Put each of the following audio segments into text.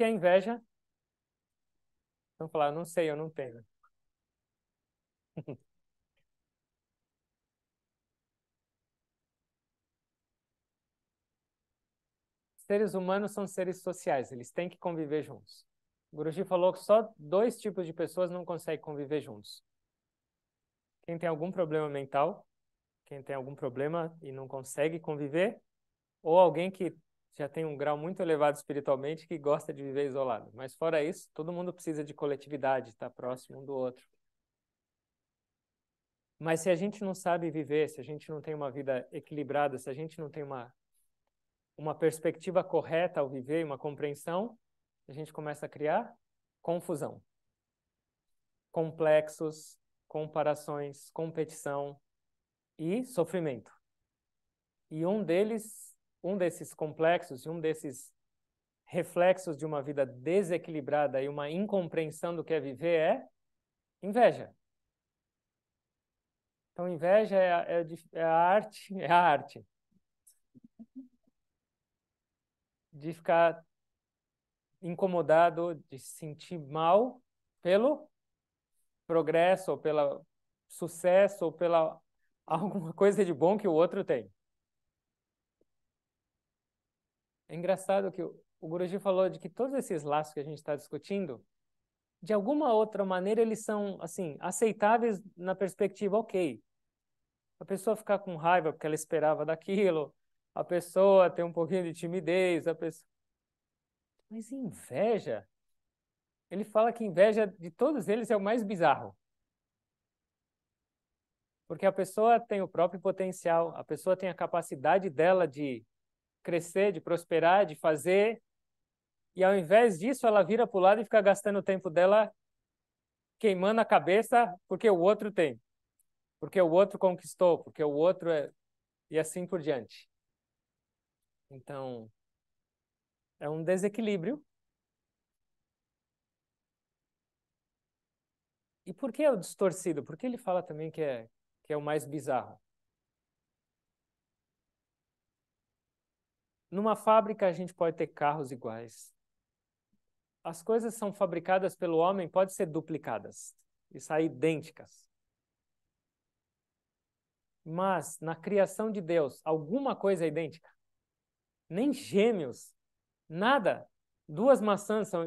que é inveja? Vamos falar, não sei, eu não tenho. Seres humanos são seres sociais, eles têm que conviver juntos. O Guruji falou que só 2 tipos de pessoas não conseguem conviver juntos. Quem tem algum problema mental, quem tem algum problema e não consegue conviver, ou alguém que já tem um grau muito elevado espiritualmente que gosta de viver isolado. Mas fora isso, todo mundo precisa de coletividade, estar próximo um do outro. Mas se a gente não sabe viver, se a gente não tem uma vida equilibrada, se a gente não tem uma perspectiva correta ao viver e uma compreensão, a gente começa a criar confusão, complexos, comparações, competição e sofrimento. E um desses complexos e um desses reflexos de uma vida desequilibrada e uma incompreensão do que é viver é inveja. Então, inveja é a arte, é a arte de ficar incomodado, de se sentir mal pelo progresso, ou pelo sucesso, ou pela alguma coisa de bom que o outro tem. É engraçado que o Guruji falou de que todos esses laços que a gente está discutindo, de alguma outra maneira, eles são assim aceitáveis na perspectiva, ok. A pessoa ficar com raiva porque ela esperava daquilo, a pessoa ter um pouquinho de timidez, a pessoa... Mas inveja, ele fala que inveja de todos eles é o mais bizarro. Porque a pessoa tem o próprio potencial, a pessoa tem a capacidade dela de crescer, de prosperar, de fazer, e ao invés disso ela vira para o lado e fica gastando o tempo dela queimando a cabeça porque o outro tem, porque o outro conquistou, porque o outro é... e assim por diante. Então, é um desequilíbrio. E por que é o distorcido? Porque ele fala também que é o mais bizarro. Numa fábrica a gente pode ter carros iguais. As coisas são fabricadas pelo homem, podem ser duplicadas e sair idênticas. Mas na criação de Deus, alguma coisa é idêntica? Nem gêmeos, nada. 2 maçãs são,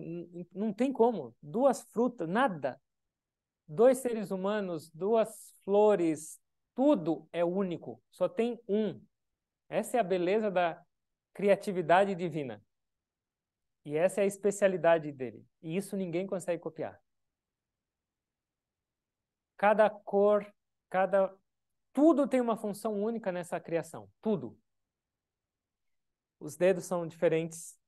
não tem como. 2 frutas, nada. 2 seres humanos, 2 flores, tudo é único. Só tem um. Essa é a beleza da criatividade divina. E essa é a especialidade dele. E isso ninguém consegue copiar. Cada cor, cada... Tudo tem uma função única nessa criação. Tudo. Os dedos são diferentes.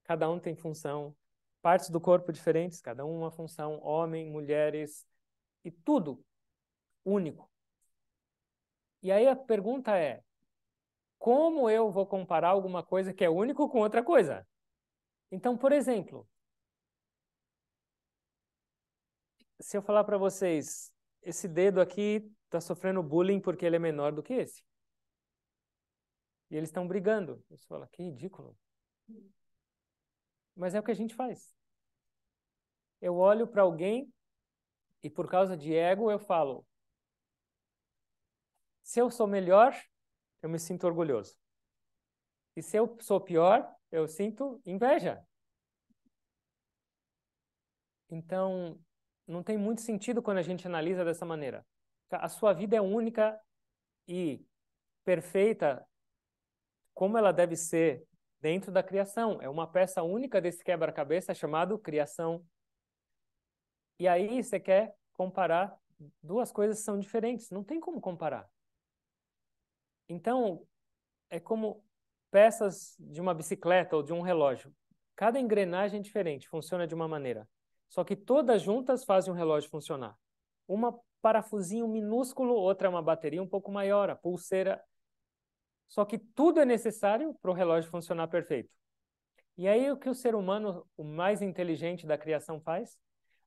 Cada um tem função. Partes do corpo diferentes. Cada um uma função. Homem, mulheres. E tudo único. E aí a pergunta é: como eu vou comparar alguma coisa que é único com outra coisa? Então, por exemplo, se eu falar para vocês, esse dedo aqui está sofrendo bullying porque ele é menor do que esse. E eles estão brigando. Você fala, que ridículo. Mas é o que a gente faz. Eu olho para alguém e por causa de ego eu falo, se eu sou melhor, eu me sinto orgulhoso. E se eu sou pior, eu sinto inveja. Então, não tem muito sentido quando a gente analisa dessa maneira. A sua vida é única e perfeita como ela deve ser dentro da criação. É uma peça única desse quebra-cabeça chamado criação. E aí você quer comparar 2 coisas que são diferentes. Não tem como comparar. Então, é como peças de uma bicicleta ou de um relógio. Cada engrenagem é diferente, funciona de uma maneira. Só que todas juntas fazem o relógio funcionar. Uma parafusinho minúsculo, outra é uma bateria um pouco maior, a pulseira. Só que tudo é necessário para o relógio funcionar perfeito. E aí o que o ser humano, o mais inteligente da criação faz?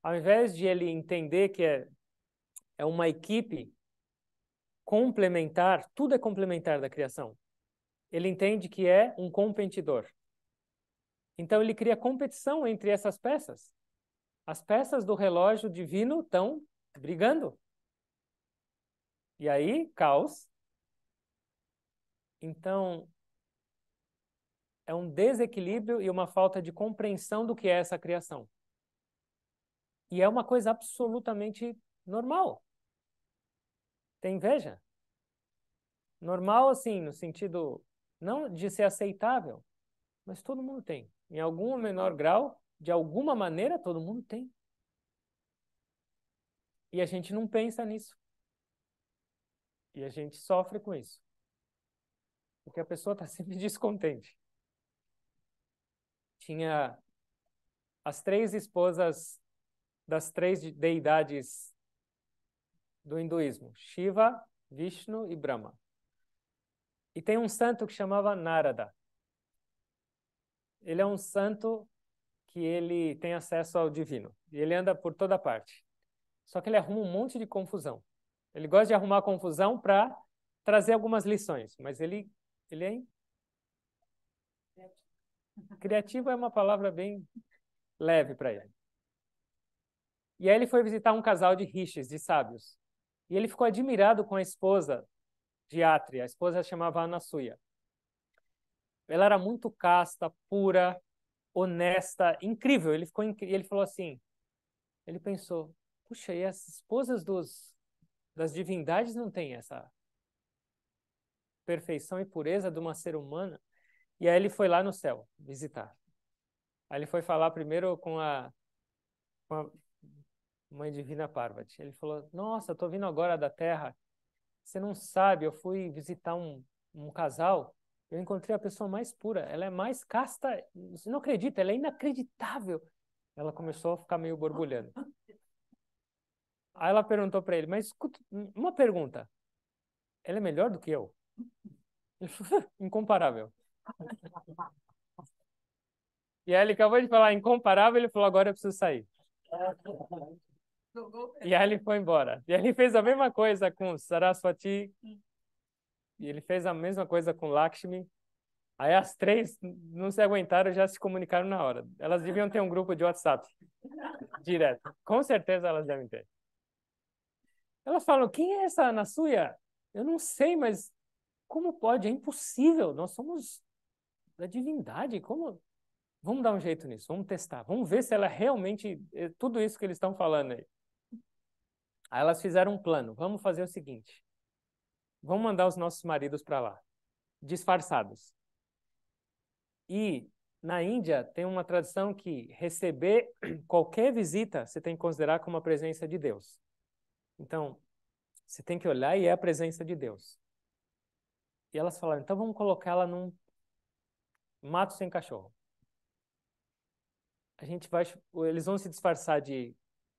Ao invés de ele entender que é uma equipe complementar, tudo é complementar da criação. Ele entende que é um competidor. Então ele cria competição entre essas peças. As peças do relógio divino estão brigando. E aí, caos. Então, é um desequilíbrio e uma falta de compreensão do que é essa criação. E é uma coisa absolutamente normal. Tem inveja? Normal, assim, no sentido não de ser aceitável, mas todo mundo tem. Em algum ou menor grau, de alguma maneira, todo mundo tem. E a gente não pensa nisso. E a gente sofre com isso. Porque a pessoa está sempre descontente. Tinha as 3 esposas das 3 deidades do hinduísmo: Shiva, Vishnu e Brahma. E tem um santo que chamava Narada. Ele é um santo que ele tem acesso ao divino. E ele anda por toda parte. Só que ele arruma um monte de confusão. Ele gosta de arrumar confusão para trazer algumas lições. Mas ele é criativo, é uma palavra bem leve para ele. E aí ele foi visitar um casal de rishis, de sábios. E ele ficou admirado com a esposa de Atri. A esposa chamava Anasuya. Ela era muito casta, pura, honesta, incrível. Ele falou assim, ele pensou, puxa, e as esposas das divindades não têm essa perfeição e pureza de uma ser humana? E aí ele foi lá no céu visitar. Aí ele foi falar primeiro com a mãe divina Parvati. Ele falou, nossa, estou vindo agora da Terra. Você não sabe, eu fui visitar um casal, eu encontrei a pessoa mais pura, ela é mais casta, você não acredita, ela é inacreditável. Ela começou a ficar meio borbulhando. Aí ela perguntou para ele, mas escuta, uma pergunta, ela é melhor do que eu? Ele falou, incomparável. E aí ele acabou de falar incomparável, ele falou, agora eu preciso sair. E aí ele foi embora. E aí ele fez a mesma coisa com Saraswati, e ele fez a mesma coisa com Lakshmi. Aí as 3 não se aguentaram e já se comunicaram na hora. Elas deviam ter um grupo de WhatsApp direto. Com certeza elas devem ter. Elas falam, quem é essa Anasuya? Eu não sei, mas como pode? É impossível. Nós somos da divindade. Como? Vamos dar um jeito nisso. Vamos testar. Vamos ver se ela realmente é tudo isso que eles estão falando aí. Aí elas fizeram um plano. Vamos fazer o seguinte. Vamos mandar os nossos maridos para lá, disfarçados. E na Índia tem uma tradição que receber qualquer visita você tem que considerar como a presença de Deus. Então, você tem que olhar e é a presença de Deus. E elas falaram, então vamos colocar ela num mato sem cachorro. Eles vão se disfarçar de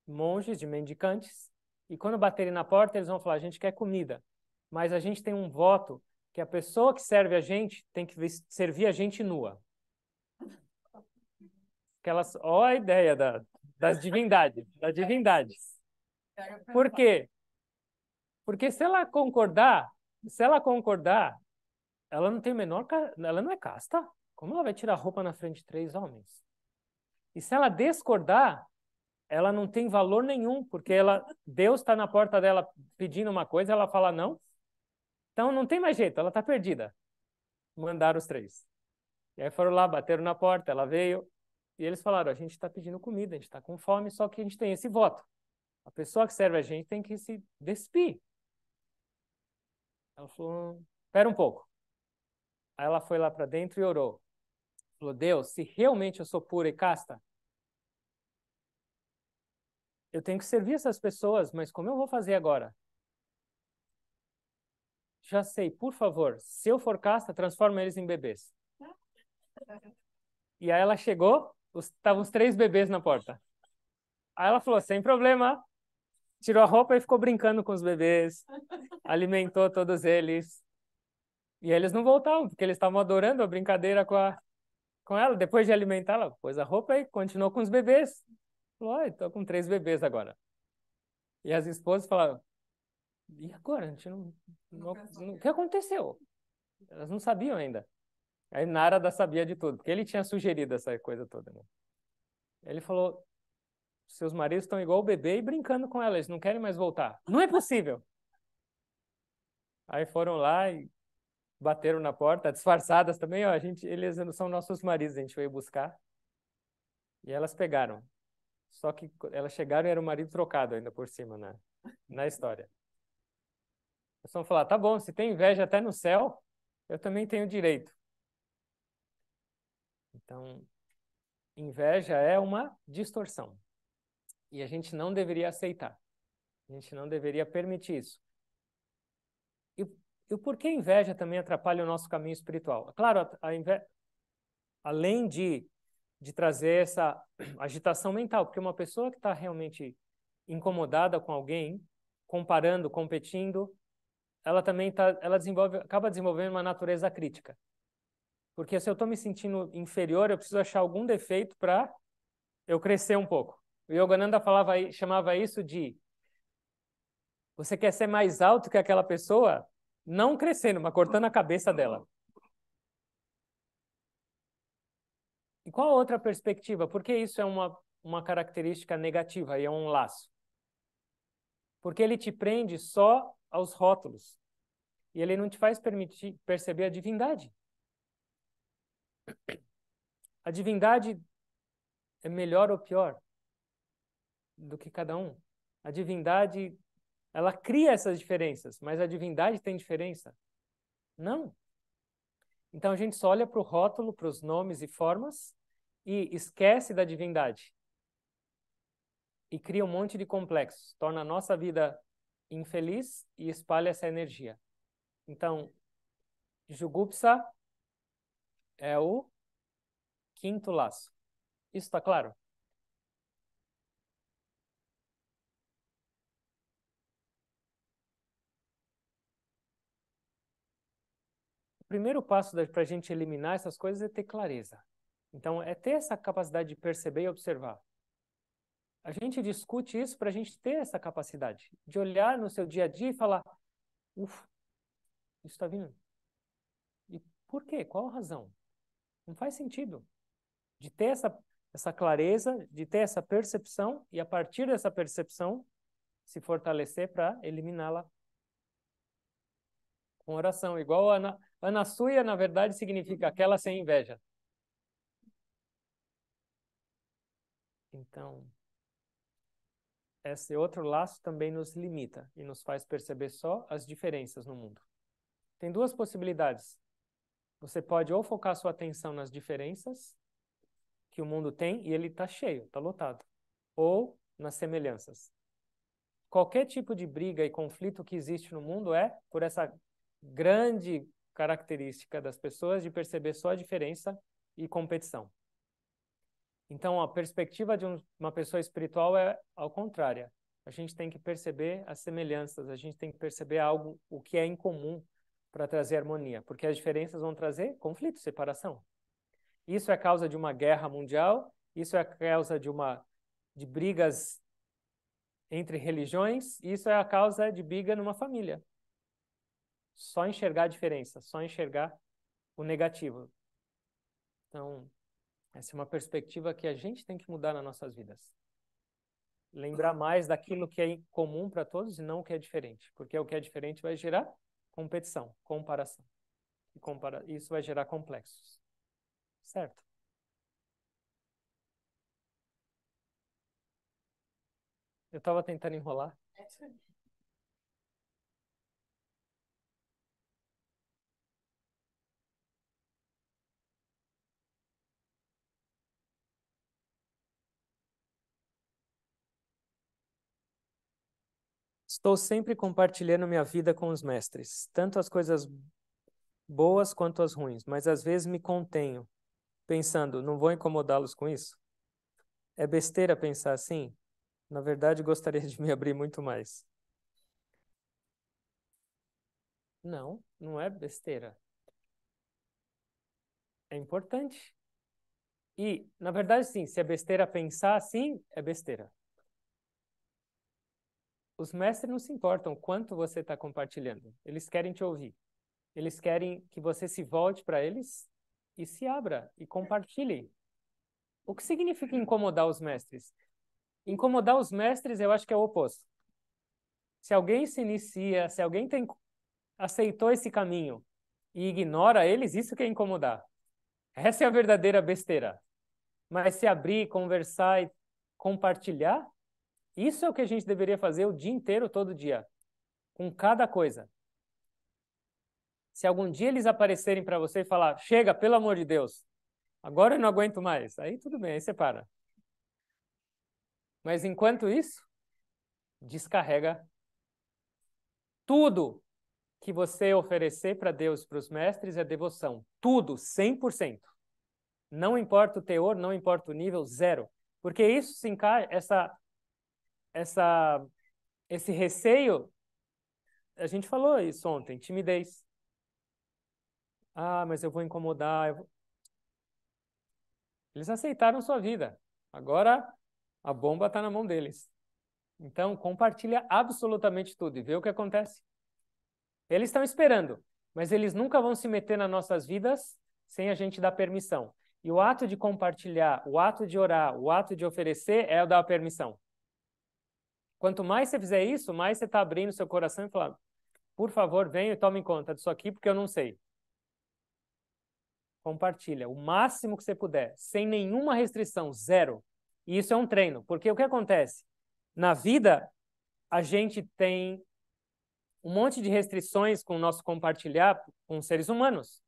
monges, de mendicantes, e quando baterem na porta, eles vão falar, a gente quer comida, mas a gente tem um voto que a pessoa que serve a gente tem que servir a gente nua. Ó a ideia das divindades, da divindade. Por quê? Porque se ela concordar, ela não tem o menor, ela não é casta. Como ela vai tirar roupa na frente de 3 homens? E se ela discordar, ela não tem valor nenhum, porque Deus está na porta dela pedindo uma coisa, ela fala não. Então não tem mais jeito, ela está perdida. Mandaram os 3. E aí foram lá, bateram na porta, ela veio, e eles falaram, a gente está pedindo comida, a gente está com fome, só que a gente tem esse voto. A pessoa que serve a gente tem que se despir. Ela falou, espera um pouco. Aí ela foi lá para dentro e orou. Falou, Deus, se realmente eu sou pura e casta, eu tenho que servir essas pessoas, mas como eu vou fazer agora? Já sei, por favor, se eu for casta, transforma eles em bebês. E aí ela chegou, estavam os 3 bebês na porta. Aí ela falou, sem problema, tirou a roupa e ficou brincando com os bebês, alimentou todos eles. E eles não voltavam, porque eles estavam adorando a brincadeira com ela. Depois de alimentá-la, pôs a roupa e continuou com os bebês. Falou, estou com 3 bebês agora. E as esposas falaram, e agora? A gente o que aconteceu? Elas não sabiam ainda. Aí Narada sabia de tudo, porque ele tinha sugerido essa coisa toda, né? Ele falou, seus maridos estão igual o bebê e brincando com ela, eles não querem mais voltar. Não é possível! Aí foram lá e bateram na porta, disfarçadas também, ó, eles não são nossos maridos, a gente veio buscar. E elas pegaram. Só que elas chegaram e era o marido trocado ainda por cima na história. Eles vão falar, tá bom, se tem inveja até no céu, eu também tenho direito. Então, inveja é uma distorção. E a gente não deveria aceitar. A gente não deveria permitir isso. E o porquê a inveja também atrapalha o nosso caminho espiritual? Claro, a inveja, além de trazer essa agitação mental, porque uma pessoa que está realmente incomodada com alguém, comparando, competindo, ela também acaba desenvolvendo uma natureza crítica. Porque se eu estou me sentindo inferior, eu preciso achar algum defeito para eu crescer um pouco. O Yogananda chamava isso de você quer ser mais alto que aquela pessoa, não crescendo, mas cortando a cabeça dela. E qual a outra perspectiva? Porque isso é uma característica negativa e é um laço. Porque ele te prende só aos rótulos. E ele não te faz perceber a divindade. A divindade é melhor ou pior do que cada um. A divindade, ela cria essas diferenças, mas a divindade tem diferença? Não. Então a gente só olha para o rótulo, para os nomes e formas e esquece da divindade. E cria um monte de complexos, torna a nossa vida infeliz e espalha essa energia. Então, Jugupsa é o quinto laço. Isso está claro? O primeiro passo para a gente eliminar essas coisas é ter clareza. Então, é ter essa capacidade de perceber e observar. A gente discute isso para a gente ter essa capacidade de olhar no seu dia a dia e falar: ufa, isso está vindo. E por quê? Qual a razão? Não faz sentido. De ter essa clareza, de ter essa percepção e, a partir dessa percepção, se fortalecer para eliminá-la com oração. Igual Anasuya, na verdade, significa aquela sem inveja. Então, esse outro laço também nos limita e nos faz perceber só as diferenças no mundo. Tem duas possibilidades. Você pode ou focar sua atenção nas diferenças que o mundo tem e ele está cheio, está lotado, ou nas semelhanças. Qualquer tipo de briga e conflito que existe no mundo é por essa grande característica das pessoas de perceber só a diferença e competição. Então, a perspectiva de uma pessoa espiritual é ao contrário. A gente tem que perceber as semelhanças, a gente tem que perceber algo, o que é em comum para trazer harmonia, porque as diferenças vão trazer conflito, separação. Isso é causa de uma guerra mundial, isso é causa de brigas entre religiões, isso é a causa de briga numa família. Só enxergar a diferença, só enxergar o negativo. Então, essa é uma perspectiva que a gente tem que mudar nas nossas vidas. Lembrar mais daquilo que é comum para todos e não o que é diferente, porque o que é diferente vai gerar competição, comparação. E isso vai gerar complexos. Certo? Eu estava tentando enrolar. Estou sempre compartilhando minha vida com os mestres, tanto as coisas boas quanto as ruins, mas às vezes me contenho, pensando, não vou incomodá-los com isso? É besteira pensar assim? Na verdade, gostaria de me abrir muito mais. Não, não é besteira. É importante. E, na verdade, sim, se é besteira pensar assim, é besteira. Os mestres não se importam quanto você está compartilhando. Eles querem te ouvir. Eles querem que você se volte para eles e se abra e compartilhe. O que significa incomodar os mestres? Incomodar os mestres, eu acho que é o oposto. Se alguém se inicia, se alguém aceitou esse caminho e ignora eles, isso que é incomodar. Essa é a verdadeira besteira. Mas se abrir, conversar e compartilhar, isso é o que a gente deveria fazer o dia inteiro, todo dia, com cada coisa. Se algum dia eles aparecerem para você e falar, chega, pelo amor de Deus, agora eu não aguento mais, aí tudo bem, aí você para. Mas enquanto isso, descarrega tudo que você oferecer para Deus e para os mestres é devoção. Tudo, 100%. Não importa o teor, não importa o nível, zero. Porque isso se encaixa, esse receio, a gente falou isso ontem, timidez. Ah, mas eu vou incomodar. Eles aceitaram sua vida. Agora a bomba está na mão deles. Então, compartilha absolutamente tudo e vê o que acontece. Eles estão esperando, mas eles nunca vão se meter nas nossas vidas sem a gente dar permissão. E o ato de compartilhar, o ato de orar, o ato de oferecer é o dar permissão. Quanto mais você fizer isso, mais você está abrindo seu coração e falando, por favor, venha e tome conta disso aqui, porque eu não sei. Compartilha o máximo que você puder, sem nenhuma restrição, zero. E isso é um treino, porque o que acontece? Na vida, a gente tem um monte de restrições com o nosso compartilhar com seres humanos.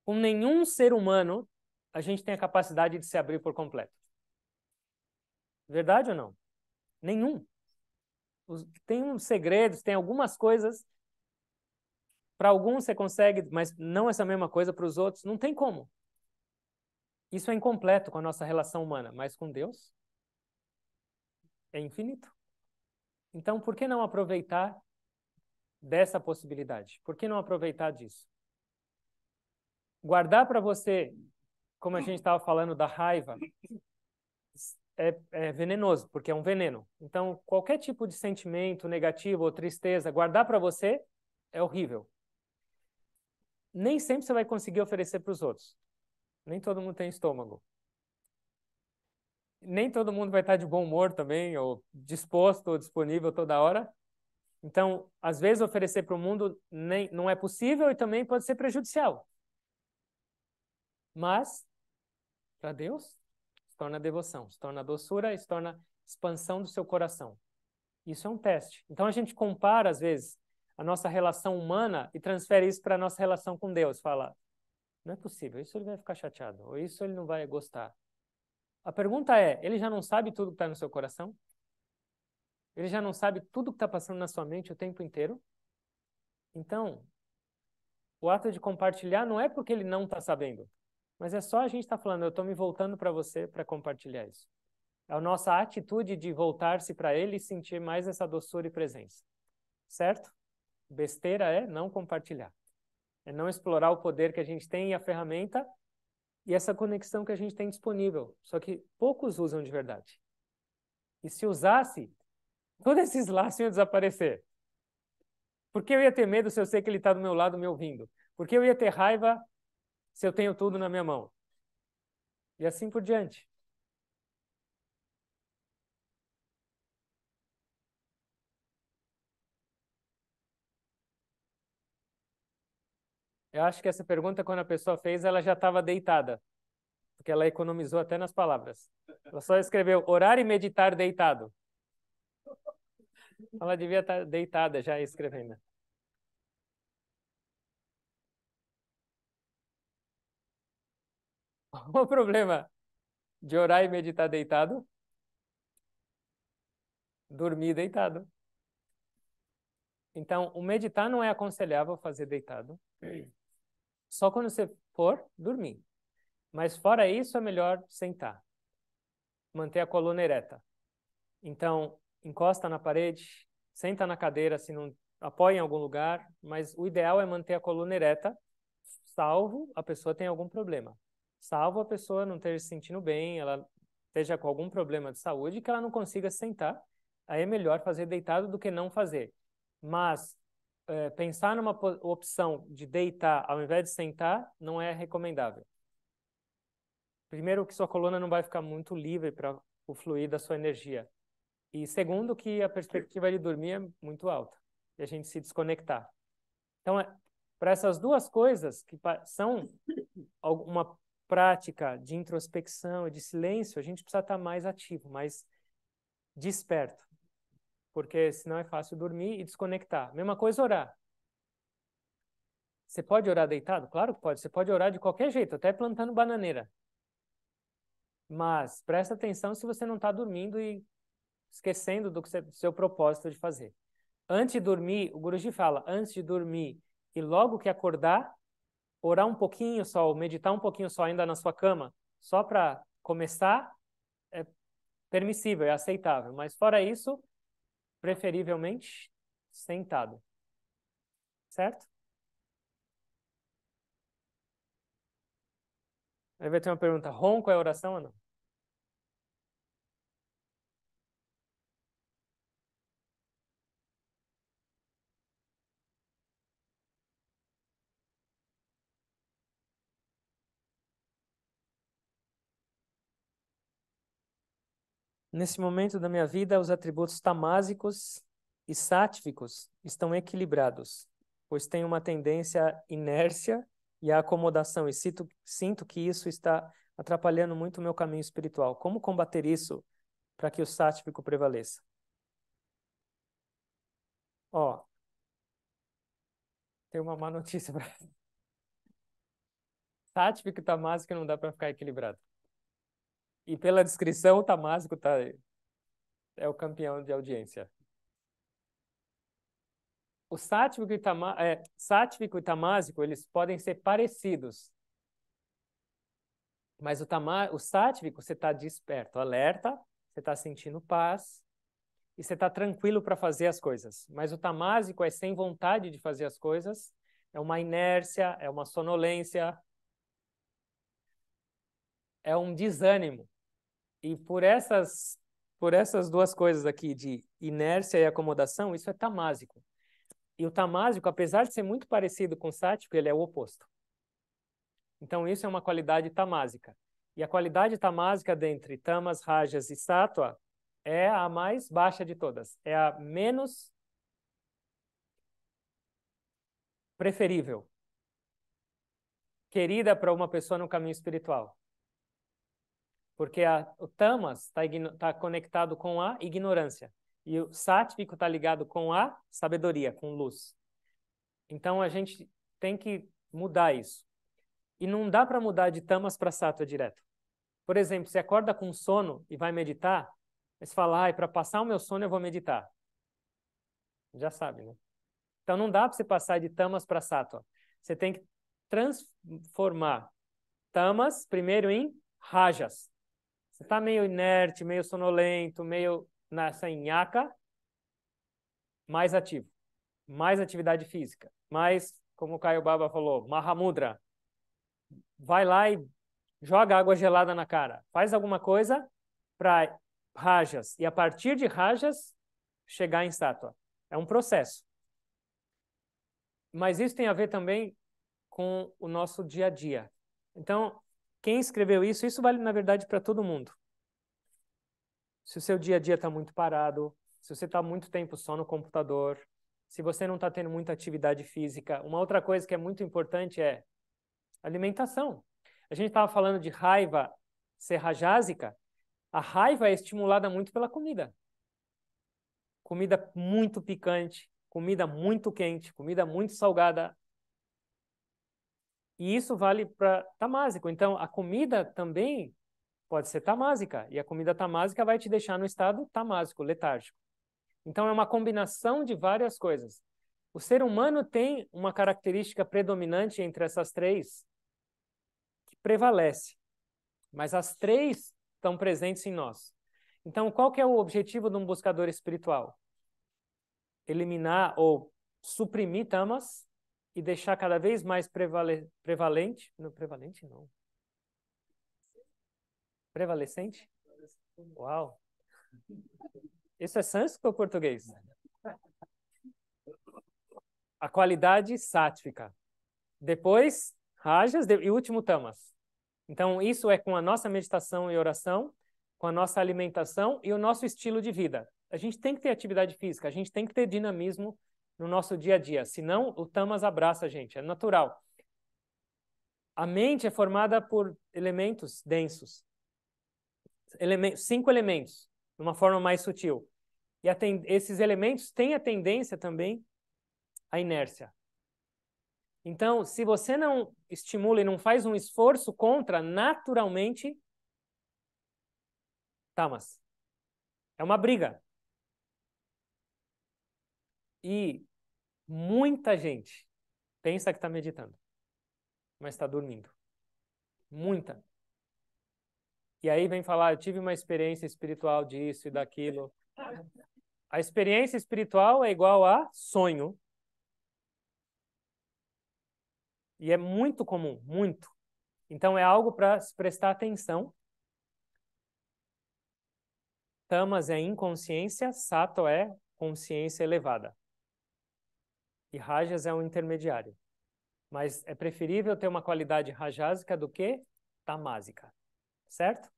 Com nenhum ser humano, a gente tem a capacidade de se abrir por completo. Verdade ou não? Nenhum. Tem uns segredos, tem algumas coisas. Para alguns você consegue, mas não essa mesma coisa para os outros. Não tem como. Isso é incompleto com a nossa relação humana, mas com Deus é infinito. Então, por que não aproveitar dessa possibilidade? Por que não aproveitar disso? Guardar para você, como a gente estava falando da raiva, é venenoso, porque é um veneno. Então, qualquer tipo de sentimento negativo ou tristeza, guardar para você é horrível. Nem sempre você vai conseguir oferecer para os outros. Nem todo mundo tem estômago. Nem todo mundo vai estar de bom humor também, ou disposto ou disponível toda hora. Então, às vezes, oferecer para o mundo não é possível e também pode ser prejudicial. Mas, para Deus, se torna devoção, se torna doçura, se torna expansão do seu coração. Isso é um teste. Então, a gente compara, às vezes, a nossa relação humana e transfere isso para a nossa relação com Deus. Fala, não é possível, isso ele vai ficar chateado, ou isso ele não vai gostar. A pergunta é, ele já não sabe tudo que está no seu coração? Ele já não sabe tudo que está passando na sua mente o tempo inteiro? Então, o ato de compartilhar não é porque ele não está sabendo, mas é só a gente estar falando, eu estou me voltando para você para compartilhar isso. É a nossa atitude de voltar-se para ele e sentir mais essa doçura e presença. Certo? Besteira é não compartilhar. É não explorar o poder que a gente tem e a ferramenta e essa conexão que a gente tem disponível. Só que poucos usam de verdade. E se usasse, todos esses laços iam desaparecer. Por que eu ia ter medo se eu sei que ele está do meu lado me ouvindo? Por que eu ia ter raiva se eu tenho tudo na minha mão? E assim por diante. Eu acho que essa pergunta, quando a pessoa fez, ela já estava deitada, porque ela economizou até nas palavras. Ela só escreveu orar e meditar deitado. Ela devia estar deitada já escrevendo. Qual o problema de orar e meditar deitado? Dormir deitado. Então, o meditar não é aconselhável fazer deitado. Só quando você for dormir. Mas fora isso, é melhor sentar. Manter a coluna ereta. Então, encosta na parede, senta na cadeira, se não apoia em algum lugar, mas o ideal é manter a coluna ereta, salvo a pessoa tenha algum problema. Salvo a pessoa não esteja se sentindo bem, ela esteja com algum problema de saúde, que ela não consiga sentar, aí é melhor fazer deitado do que não fazer. Mas pensar numa opção de deitar ao invés de sentar não é recomendável. Primeiro, que sua coluna não vai ficar muito livre para o fluir da sua energia. E segundo, que a perspectiva de dormir é muito alta e a gente se desconectar. Então, para essas duas coisas, que são uma prática de introspecção e de silêncio, a gente precisa estar mais ativo, mais desperto. Porque senão é fácil dormir e desconectar. Mesma coisa orar. Você pode orar deitado? Claro que pode. Você pode orar de qualquer jeito, até plantando bananeira. Mas presta atenção se você não está dormindo e esquecendo do seu propósito de fazer. Antes de dormir, o Guruji fala, antes de dormir e logo que acordar, orar um pouquinho só, ou meditar um pouquinho só ainda na sua cama, só para começar, é permissível, é aceitável. Mas fora isso, preferivelmente sentado. Certo? Aí vai ter uma pergunta, ronco é oração ou não? Nesse momento da minha vida, os atributos tamásicos e sáttvicos estão equilibrados, pois tenho uma tendência à inércia e à acomodação, e sinto que isso está atrapalhando muito o meu caminho espiritual. Como combater isso para que o sáttvico prevaleça? Ó, tem uma má notícia para sáttvico e tamásico não dá para ficar equilibrado. E pela descrição, o tamásico é o campeão de audiência. O sáttvico e tamásico, eles podem ser parecidos. Mas o sáttvico, você está desperto, alerta, você está sentindo paz e você está tranquilo para fazer as coisas. Mas o tamásico é sem vontade de fazer as coisas, é uma inércia, é uma sonolência, é um desânimo. E por essas duas coisas aqui, de inércia e acomodação, isso é tamásico. E o tamásico, apesar de ser muito parecido com o sáttvico, ele é o oposto. Então, isso é uma qualidade tamásica. E a qualidade tamásica dentre tamas, rajas e sattva é a mais baixa de todas. É a menos preferível, querida para uma pessoa no caminho espiritual. Porque o tamas está conectado com a ignorância. E o sáttvico está ligado com a sabedoria, com luz. Então, a gente tem que mudar isso. E não dá para mudar de tamas para sattva direto. Por exemplo, você acorda com sono e vai meditar, você fala, para passar o meu sono eu vou meditar. Já sabe, né? Então não dá para você passar de tamas para sattva. Você tem que transformar tamas primeiro em rajas. Você está meio inerte, meio sonolento, meio nessa nhaca, mais ativo. Mais atividade física. Mais, como o Caio Baba falou, Mahamudra. Vai lá e joga água gelada na cara. Faz alguma coisa para rajas. E a partir de rajas, chegar em sattva. É um processo. Mas isso tem a ver também com o nosso dia a dia. Então, quem escreveu isso vale, na verdade, para todo mundo. Se o seu dia a dia está muito parado, se você está muito tempo só no computador, se você não está tendo muita atividade física, uma outra coisa que é muito importante é alimentação. A gente estava falando de raiva ser rajásica. A raiva é estimulada muito pela comida. Comida muito picante, comida muito quente, comida muito salgada. E isso vale para tamásico. Então, a comida também pode ser tamásica. E a comida tamásica vai te deixar no estado tamásico, letárgico. Então, é uma combinação de várias coisas. O ser humano tem uma característica predominante entre essas três que prevalece. Mas as três estão presentes em nós. Então, qual que é o objetivo de um buscador espiritual? Eliminar ou suprimir tamas e deixar cada vez mais prevalente. Não, prevalente não. Prevalecente? Uau! Isso é sânscrito ou português? A qualidade sátvica. Depois, rajas e último tamas. Então, isso é com a nossa meditação e oração, com a nossa alimentação e o nosso estilo de vida. A gente tem que ter atividade física, a gente tem que ter dinamismo no nosso dia a dia, senão o tamas abraça a gente, é natural. A mente é formada por elementos densos. 5 elementos, de uma forma mais sutil. E esses elementos têm a tendência também à inércia. Então, se você não estimula e não faz um esforço contra, naturalmente, tamas. É uma briga. E muita gente pensa que está meditando, mas está dormindo. Muita. E aí vem falar, eu tive uma experiência espiritual disso e daquilo. A experiência espiritual é igual a sonho. E é muito comum, muito. Então é algo para se prestar atenção. Tamas é inconsciência, sato é consciência elevada. E rajas é um intermediário. Mas é preferível ter uma qualidade rajásica do que tamásica. Certo?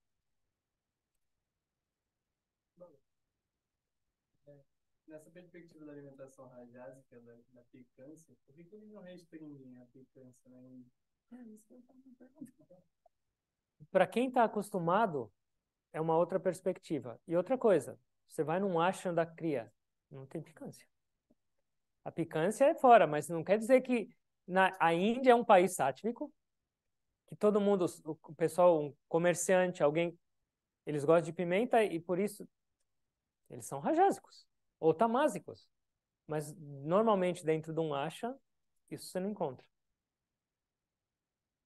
Nessa perspectiva da alimentação rajásica, da picância, por que eles não restringem a picância, né? Isso que eu tava me perguntando. Para quem está acostumado, é uma outra perspectiva. E outra coisa, você vai num ashram da cria, não tem picância. A picância é fora, mas não quer dizer que a Índia é um país sátvico, que todo mundo, o pessoal, um comerciante, alguém, eles gostam de pimenta e por isso eles são rajásicos ou tamásicos. Mas normalmente dentro de um ashram, isso você não encontra.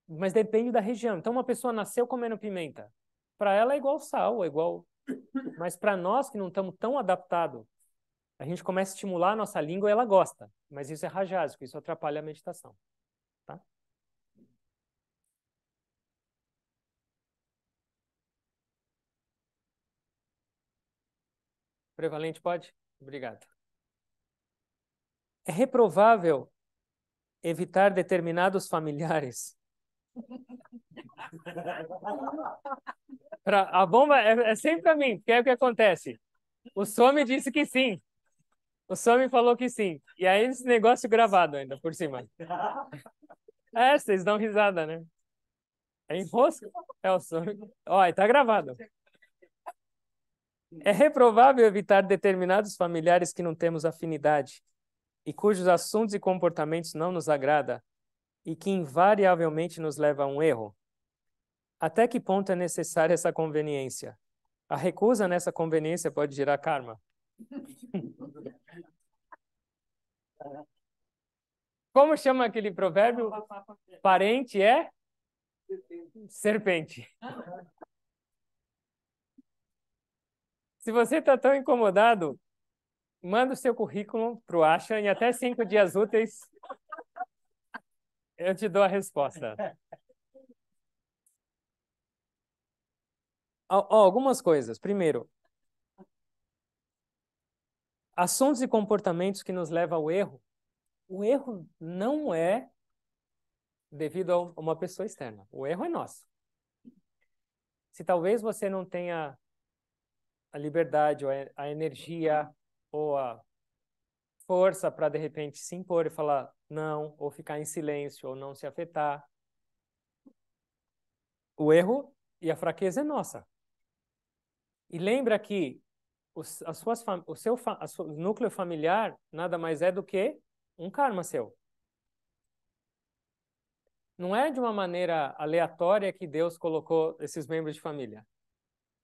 Mas depende da região. Então uma pessoa nasceu comendo pimenta, para ela é igual sal, é igual. Mas para nós que não estamos tão adaptados, a gente começa a estimular a nossa língua e ela gosta. Mas isso é rajásico, isso atrapalha a meditação. Tá? Prevalente pode? Obrigado. É reprovável evitar determinados familiares. A bomba é sempre para mim, porque é o que acontece. O Some disse que sim. O Some falou que sim. E aí esse negócio gravado ainda por cima. É, vocês dão risada, né? É enrosco? É o Some. Ó, tá gravado. É reprovável evitar determinados familiares que não temos afinidade e cujos assuntos e comportamentos não nos agrada e que invariavelmente nos leva a um erro. Até que ponto é necessária essa conveniência? A recusa nessa conveniência pode gerar karma. Como chama aquele provérbio? Parente é serpente. Se você está tão incomodado, manda o seu currículo para o Asha em até 5 dias úteis eu te dou a resposta. Algumas coisas. Primeiro, assuntos e comportamentos que nos levam ao erro. O erro não é devido a uma pessoa externa. O erro é nosso. Se talvez você não tenha a liberdade, ou a energia, ou a força para, de repente, se impor e falar não, ou ficar em silêncio, ou não se afetar. O erro e a fraqueza é nossa. E lembra que o núcleo familiar nada mais é do que um karma seu. Não é de uma maneira aleatória que Deus colocou esses membros de família.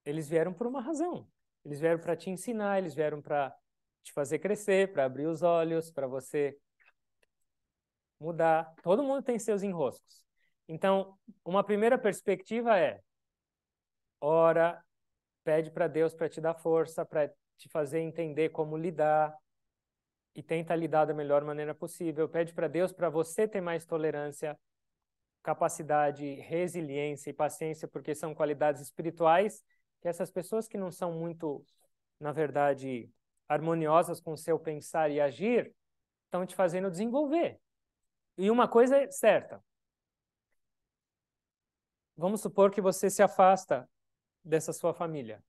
Eles vieram por uma razão. Eles vieram para te ensinar, eles vieram para te fazer crescer, para abrir os olhos, para você mudar. Todo mundo tem seus enroscos. Então, uma primeira perspectiva é: ora, pede para Deus para te dar força, para te fazer entender como lidar e tenta lidar da melhor maneira possível. Pede para Deus para você ter mais tolerância, capacidade, resiliência e paciência, porque são qualidades espirituais que essas pessoas que não são muito, na verdade, harmoniosas com o seu pensar e agir, estão te fazendo desenvolver. E uma coisa é certa. Vamos supor que você se afasta dessa sua família.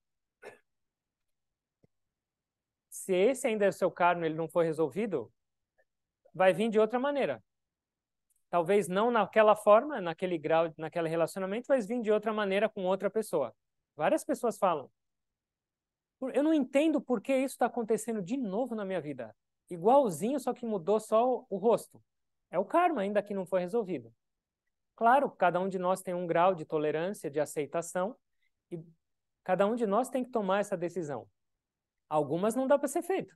Se esse ainda é o seu karma, ele não for resolvido, vai vir de outra maneira. Talvez não naquela forma, naquele grau, naquele relacionamento, mas vir de outra maneira com outra pessoa. Várias pessoas falam. Eu não entendo por que isso está acontecendo de novo na minha vida. Igualzinho, só que mudou só o rosto. É o karma ainda que não foi resolvido. Claro, cada um de nós tem um grau de tolerância, de aceitação, e cada um de nós tem que tomar essa decisão. Algumas não dá para ser feito.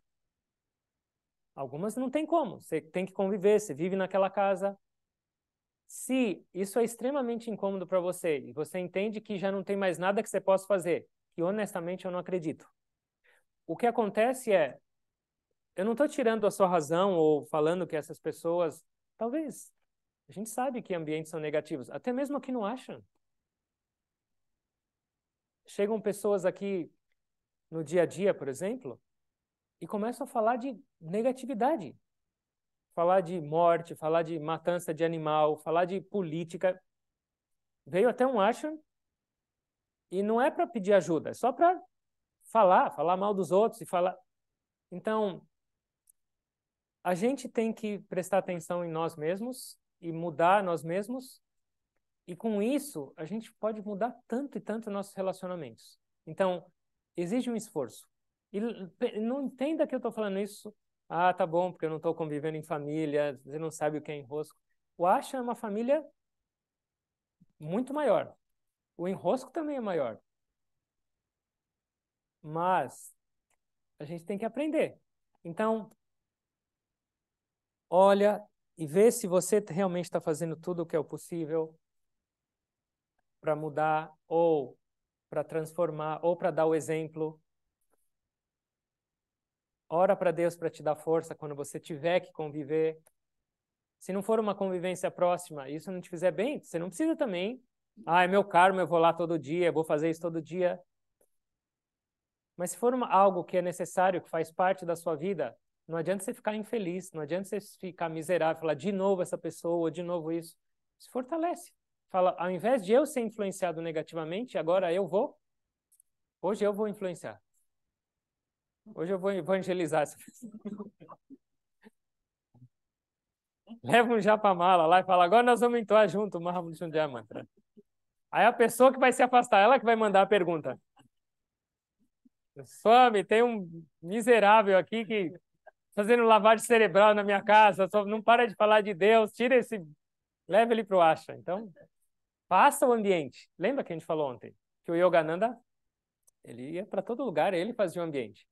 Algumas não tem como. Você tem que conviver, você vive naquela casa. Se isso é extremamente incômodo para você e você entende que já não tem mais nada que você possa fazer, que honestamente eu não acredito. O que acontece é, eu não estou tirando a sua razão ou falando que essas pessoas, talvez, a gente sabe que ambientes são negativos, até mesmo aqui no Ashram. Chegam pessoas aqui no dia a dia, por exemplo, e começam a falar de negatividade. Falar de morte, falar de matança de animal, falar de política. Veio até um ashram e não é para pedir ajuda, é só para falar mal dos outros e falar. Então, a gente tem que prestar atenção em nós mesmos e mudar nós mesmos. E com isso, a gente pode mudar tanto e tanto nossos relacionamentos. Então, exige um esforço. E não entenda que eu estou falando isso. Ah, tá bom, porque eu não estou convivendo em família, você não sabe o que é enrosco. O Ashram é uma família muito maior. O enrosco também é maior. Mas a gente tem que aprender. Então, olha e vê se você realmente está fazendo tudo o que é o possível para mudar, ou para transformar, ou para dar o exemplo. Ora para Deus para te dar força quando você tiver que conviver. Se não for uma convivência próxima e isso não te fizer bem, você não precisa também. Ah, é meu karma, eu vou lá todo dia, eu vou fazer isso todo dia. Mas se for algo que é necessário, que faz parte da sua vida, não adianta você ficar infeliz, não adianta você ficar miserável, falar de novo essa pessoa, de novo isso. Se fortalece. Fala, ao invés de eu ser influenciado negativamente, agora hoje eu vou influenciar. Hoje eu vou evangelizar essa pessoa. Leva um japamala lá e fala, agora nós vamos entoar junto o Mahamudra Mantra. Aí a pessoa que vai se afastar, ela que vai mandar a pergunta. Swami, tem um miserável aqui que fazendo lavagem cerebral na minha casa, só não para de falar de Deus, tira esse, leva ele para o Ashram. Então, faça o ambiente. Lembra que a gente falou ontem? Que o Yogananda, ele ia para todo lugar, ele fazia o ambiente.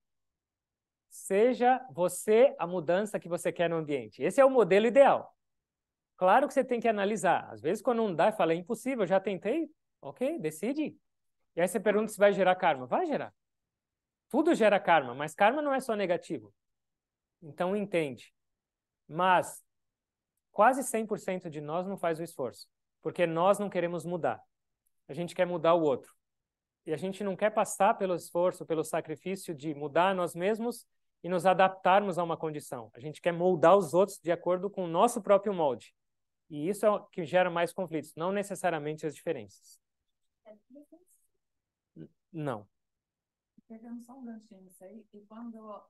Seja você a mudança que você quer no ambiente. Esse é o modelo ideal. Claro que você tem que analisar. Às vezes, quando não dá, fala, é impossível, já tentei. Ok, decide. E aí você pergunta se vai gerar karma. Vai gerar. Tudo gera karma, mas karma não é só negativo. Então, entende. Mas quase 100% de nós não faz o esforço, porque nós não queremos mudar. A gente quer mudar o outro. E a gente não quer passar pelo esforço, pelo sacrifício de mudar nós mesmos e nos adaptarmos a uma condição. A gente quer moldar os outros de acordo com o nosso próprio molde. E isso é o que gera mais conflitos, não necessariamente as diferenças. Não. Pegando só um ganchinho nisso aí, e quando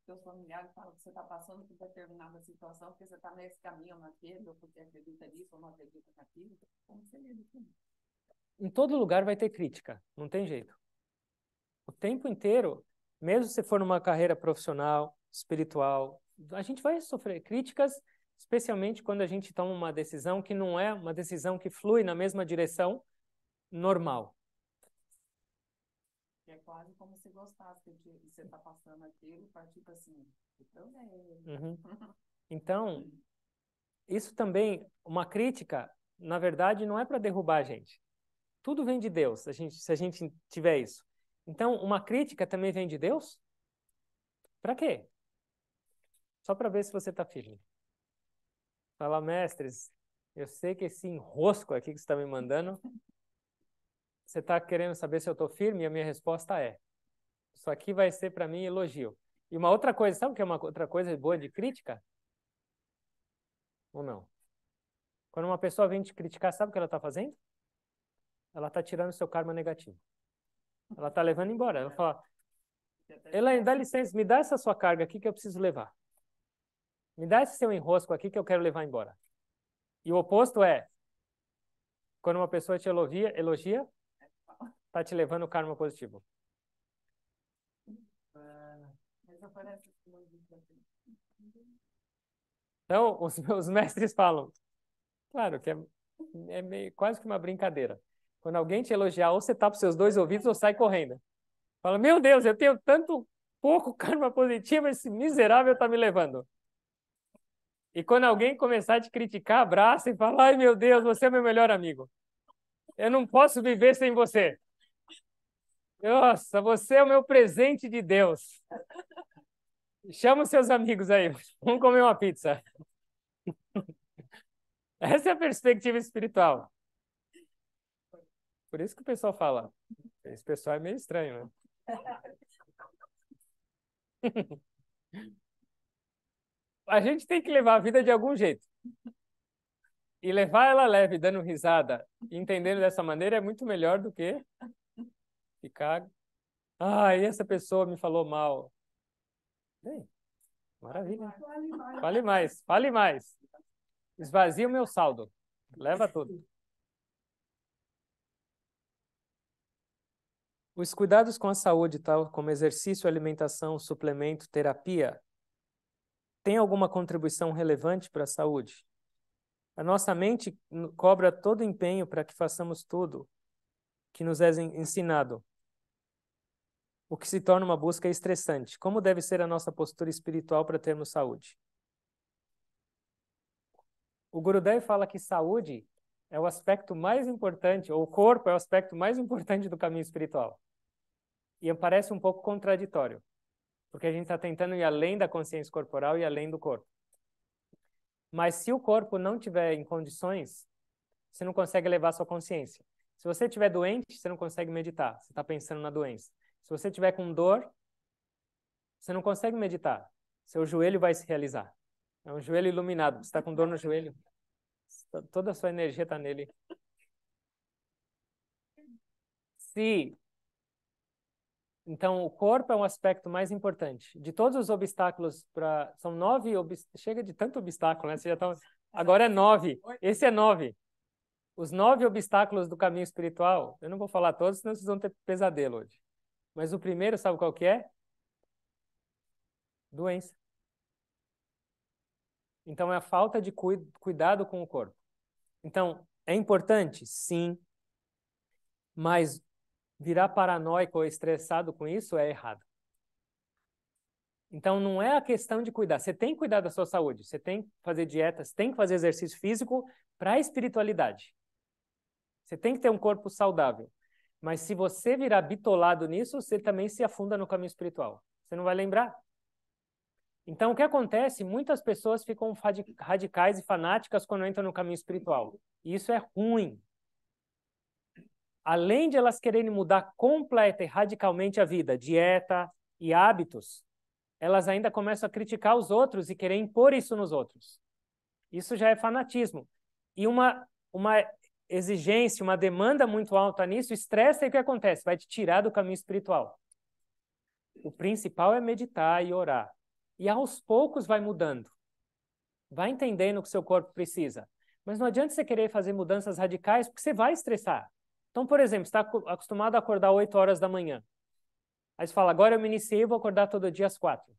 teus familiares falam que você está passando por determinada situação, porque você está nesse caminho ou naquele, ou porque acredita nisso ou não acredita naquilo, como você lida com isso? Em todo lugar vai ter crítica, não tem jeito. O tempo inteiro, mesmo se for numa carreira profissional, espiritual, a gente vai sofrer críticas, especialmente quando a gente toma uma decisão que não é uma decisão que flui na mesma direção normal. É quase como se gostasse de você estar passando aquilo, partir para assim, então Uhum. Então, isso também, uma crítica, na verdade, não é para derrubar a gente. Tudo vem de Deus, se a gente tiver isso. Então, uma crítica também vem de Deus? Para quê? Só para ver se você está firme. Fala, mestres, eu sei que esse enrosco aqui que você está me mandando, você está querendo saber se eu estou firme? E a minha resposta é, isso aqui vai ser para mim elogio. E uma outra coisa, sabe o que é uma outra coisa boa de crítica? ou não? Quando uma pessoa vem te criticar, sabe o que ela está fazendo? Ela está tirando o seu karma negativo. Ela está levando embora. Ela fala, Elaine, dá licença, me dá essa sua carga aqui que eu preciso levar. Me dá esse seu enrosco aqui que eu quero levar embora. E o oposto é, quando uma pessoa te elogia, está te levando o karma positivo. Então, os mestres falam, claro que é meio, quase que uma brincadeira. Quando alguém te elogiar, ou você tapa os seus dois ouvidos ou sai correndo. Fala, meu Deus, eu tenho tanto pouco karma positivo, esse miserável está me levando. E quando alguém começar a te criticar, abraça e fala, ai meu Deus, você é meu melhor amigo. Eu não posso viver sem você. Nossa, você é o meu presente de Deus. Chama os seus amigos aí, vamos comer uma pizza. Essa é a perspectiva espiritual. Por isso que o pessoal fala, esse pessoal é meio estranho, né? A gente tem que levar a vida de algum jeito. E levar ela leve, dando risada, entendendo dessa maneira, é muito melhor do que ficar... Ah, essa pessoa me falou mal. Bem, maravilha. Fale mais, fale mais. Esvazia o meu saldo. Leva tudo. Os cuidados com a saúde, tal como exercício, alimentação, suplemento, terapia, tem alguma contribuição relevante para a saúde? A nossa mente cobra todo empenho para que façamos tudo que nos é ensinado, o que se torna uma busca estressante. Como deve ser a nossa postura espiritual para termos saúde? O Gurudev fala que saúde é o aspecto mais importante, ou o corpo é o aspecto mais importante do caminho espiritual. E parece um pouco contraditório, porque a gente está tentando ir além da consciência corporal e além do corpo. Mas se o corpo não tiver em condições, você não consegue elevar sua consciência. Se você estiver doente, você não consegue meditar, você está pensando na doença. Se você estiver com dor, você não consegue meditar, seu joelho vai se realizar. É um joelho iluminado, você está com dor no joelho, toda a sua energia está nele. Então, o corpo é um aspecto mais importante. De todos os obstáculos, são 9, chega de tanto obstáculo, né? Você já tá... Agora é 9, esse é 9. Os 9 obstáculos do caminho espiritual, eu não vou falar todos, senão vocês vão ter pesadelo hoje. Mas o primeiro, sabe qual que é? Doença. Então, é a falta de cuidado com o corpo. Então, é importante? Sim. Mas virar paranoico ou estressado com isso é errado. Então, não é a questão de cuidar. Você tem que cuidar da sua saúde. Você tem que fazer dietas, tem que fazer exercício físico para a espiritualidade. Você tem que ter um corpo saudável. Mas se você virar bitolado nisso, você também se afunda no caminho espiritual. Você não vai lembrar. Então, o que acontece? Muitas pessoas ficam radicais e fanáticas quando entram no caminho espiritual. E isso é ruim. Além de elas quererem mudar completa e radicalmente a vida, dieta e hábitos, elas ainda começam a criticar os outros e querer impor isso nos outros. Isso já é fanatismo. E uma exigência, uma demanda muito alta nisso, estressa e o que acontece? Vai te tirar do caminho espiritual. O principal é meditar e orar. E aos poucos vai mudando. Vai entendendo o que seu corpo precisa. Mas não adianta você querer fazer mudanças radicais, porque você vai estressar. Então, por exemplo, você está acostumado a acordar 8 horas da manhã. Aí você fala, agora eu me iniciei e vou acordar todo dia às 4.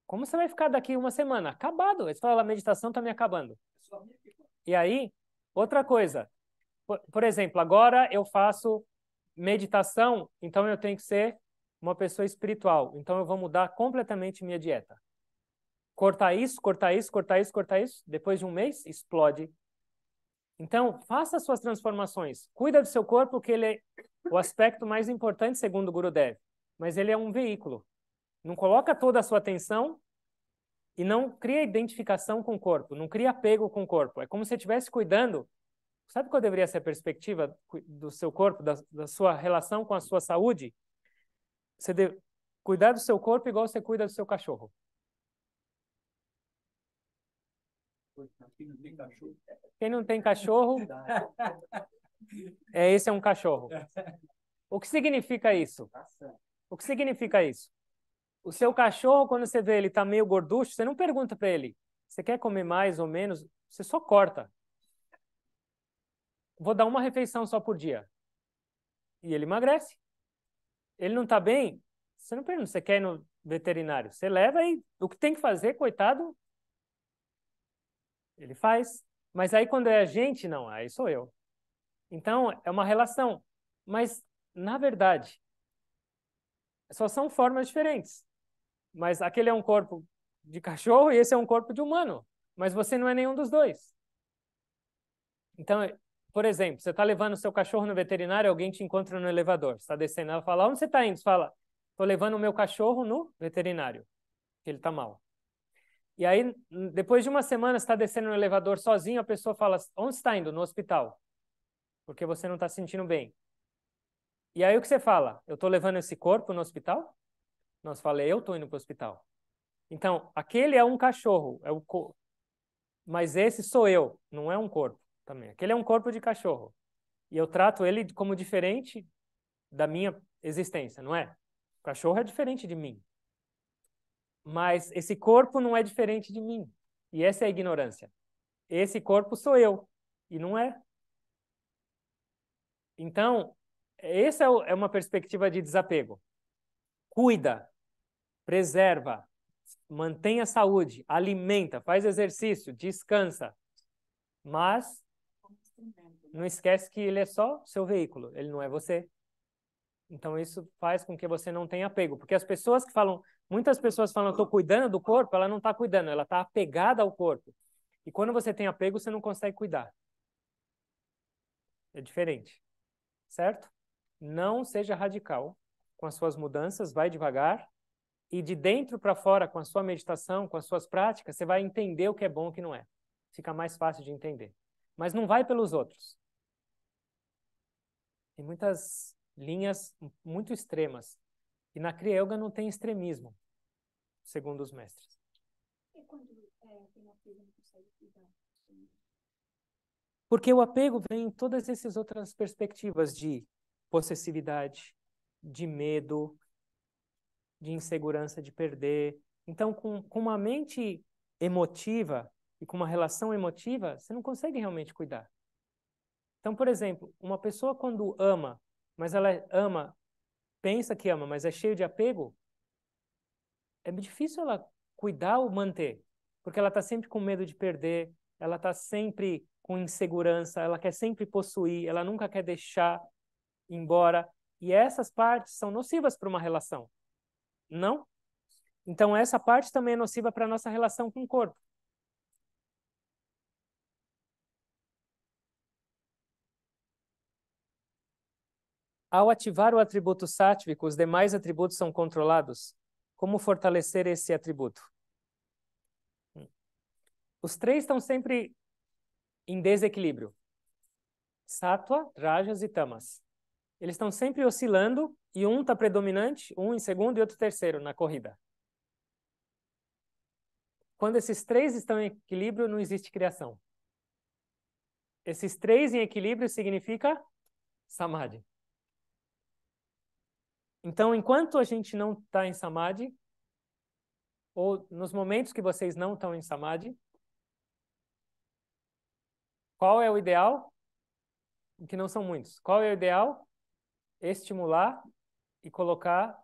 Como você vai ficar daqui uma semana? Acabado. Aí você fala, a meditação está me acabando. E aí, outra coisa. Por exemplo, agora eu faço meditação, então eu tenho que ser uma pessoa espiritual. Então eu vou mudar completamente minha dieta. Cortar isso, cortar isso, cortar isso, cortar isso. Depois de um mês, explode. Então, faça as suas transformações. Cuida do seu corpo, que ele é o aspecto mais importante, segundo o Gurudev. Mas ele é um veículo. Não coloca toda a sua atenção e não cria identificação com o corpo. Não cria apego com o corpo. É como se você estivesse cuidando. Sabe qual deveria ser a perspectiva do seu corpo, da sua relação com a sua saúde? Você deve cuidar do seu corpo igual você cuida do seu cachorro. Quem não tem cachorro. Quem não tem cachorro, esse é um cachorro. O que significa isso? O que significa isso? O seu cachorro, quando você vê ele tá meio gorducho, você não pergunta para ele, você quer comer mais ou menos? Você só corta. Vou dar uma refeição só por dia. E ele emagrece. Ele não está bem? Você não pergunta, você quer ir no veterinário? Você leva e o que tem que fazer, coitado, ele faz. Mas aí quando é a gente, não, aí sou eu. Então, é uma relação. Mas, na verdade, só são formas diferentes. Mas aquele é um corpo de cachorro e esse é um corpo de humano. Mas você não é nenhum dos dois. Então, por exemplo, você está levando o seu cachorro no veterinário, alguém te encontra no elevador. Você está descendo, ela fala, onde você está indo? Você fala, estou levando o meu cachorro no veterinário, que ele está mal. E aí, depois de uma semana, você está descendo no elevador sozinho, a pessoa fala, onde você está indo? No hospital. Porque você não está se sentindo bem. E aí o que você fala? Eu estou levando esse corpo no hospital? Não, você fala, eu estou indo para o hospital. Então, aquele é um cachorro, mas esse sou eu, não é um corpo também. Aquele é um corpo de cachorro. E eu trato ele como diferente da minha existência, não é? O cachorro é diferente de mim. Mas esse corpo não é diferente de mim. E essa é a ignorância. Esse corpo sou eu, e não é. Então, essa é uma perspectiva de desapego. Cuida, preserva, mantém a saúde, alimenta, faz exercício, descansa. Mas não esquece que ele é só seu veículo, ele não é você. Então isso faz com que você não tenha apego. Porque as pessoas que falam, muitas pessoas falam, estou cuidando do corpo, ela não está cuidando, ela está apegada ao corpo. E quando você tem apego, você não consegue cuidar. É diferente, certo? Não seja radical com as suas mudanças, vai devagar. E de dentro para fora, com a sua meditação, com as suas práticas, você vai entender o que é bom e o que não é. Fica mais fácil de entender. Mas não vai pelos outros. Tem muitas linhas muito extremas. E na Kriya Yoga não tem extremismo, segundo os mestres. E quando tem apego, não consegue cuidar? Porque o apego vem em todas essas outras perspectivas de possessividade, de medo, de insegurança de perder. Então, com uma mente emotiva e com uma relação emotiva, você não consegue realmente cuidar. Então, por exemplo, uma pessoa quando ama, mas ela ama, pensa que ama, mas é cheio de apego, é difícil ela cuidar ou manter, porque ela está sempre com medo de perder, ela está sempre com insegurança, ela quer sempre possuir, ela nunca quer deixar embora. E essas partes são nocivas para uma relação, não? Então, essa parte também é nociva para a nossa relação com o corpo. Ao ativar o atributo sátvico, os demais atributos são controlados. Como fortalecer esse atributo? Os três estão sempre em desequilíbrio. Sattva, Rajas e Tamas. Eles estão sempre oscilando e um está predominante, um em segundo e outro terceiro na corrida. Quando esses três estão em equilíbrio, não existe criação. Esses três em equilíbrio significa Samadhi. Então, enquanto a gente não está em Samadhi, ou nos momentos que vocês não estão em Samadhi, qual é o ideal? Que não são muitos. Qual é o ideal? Estimular e colocar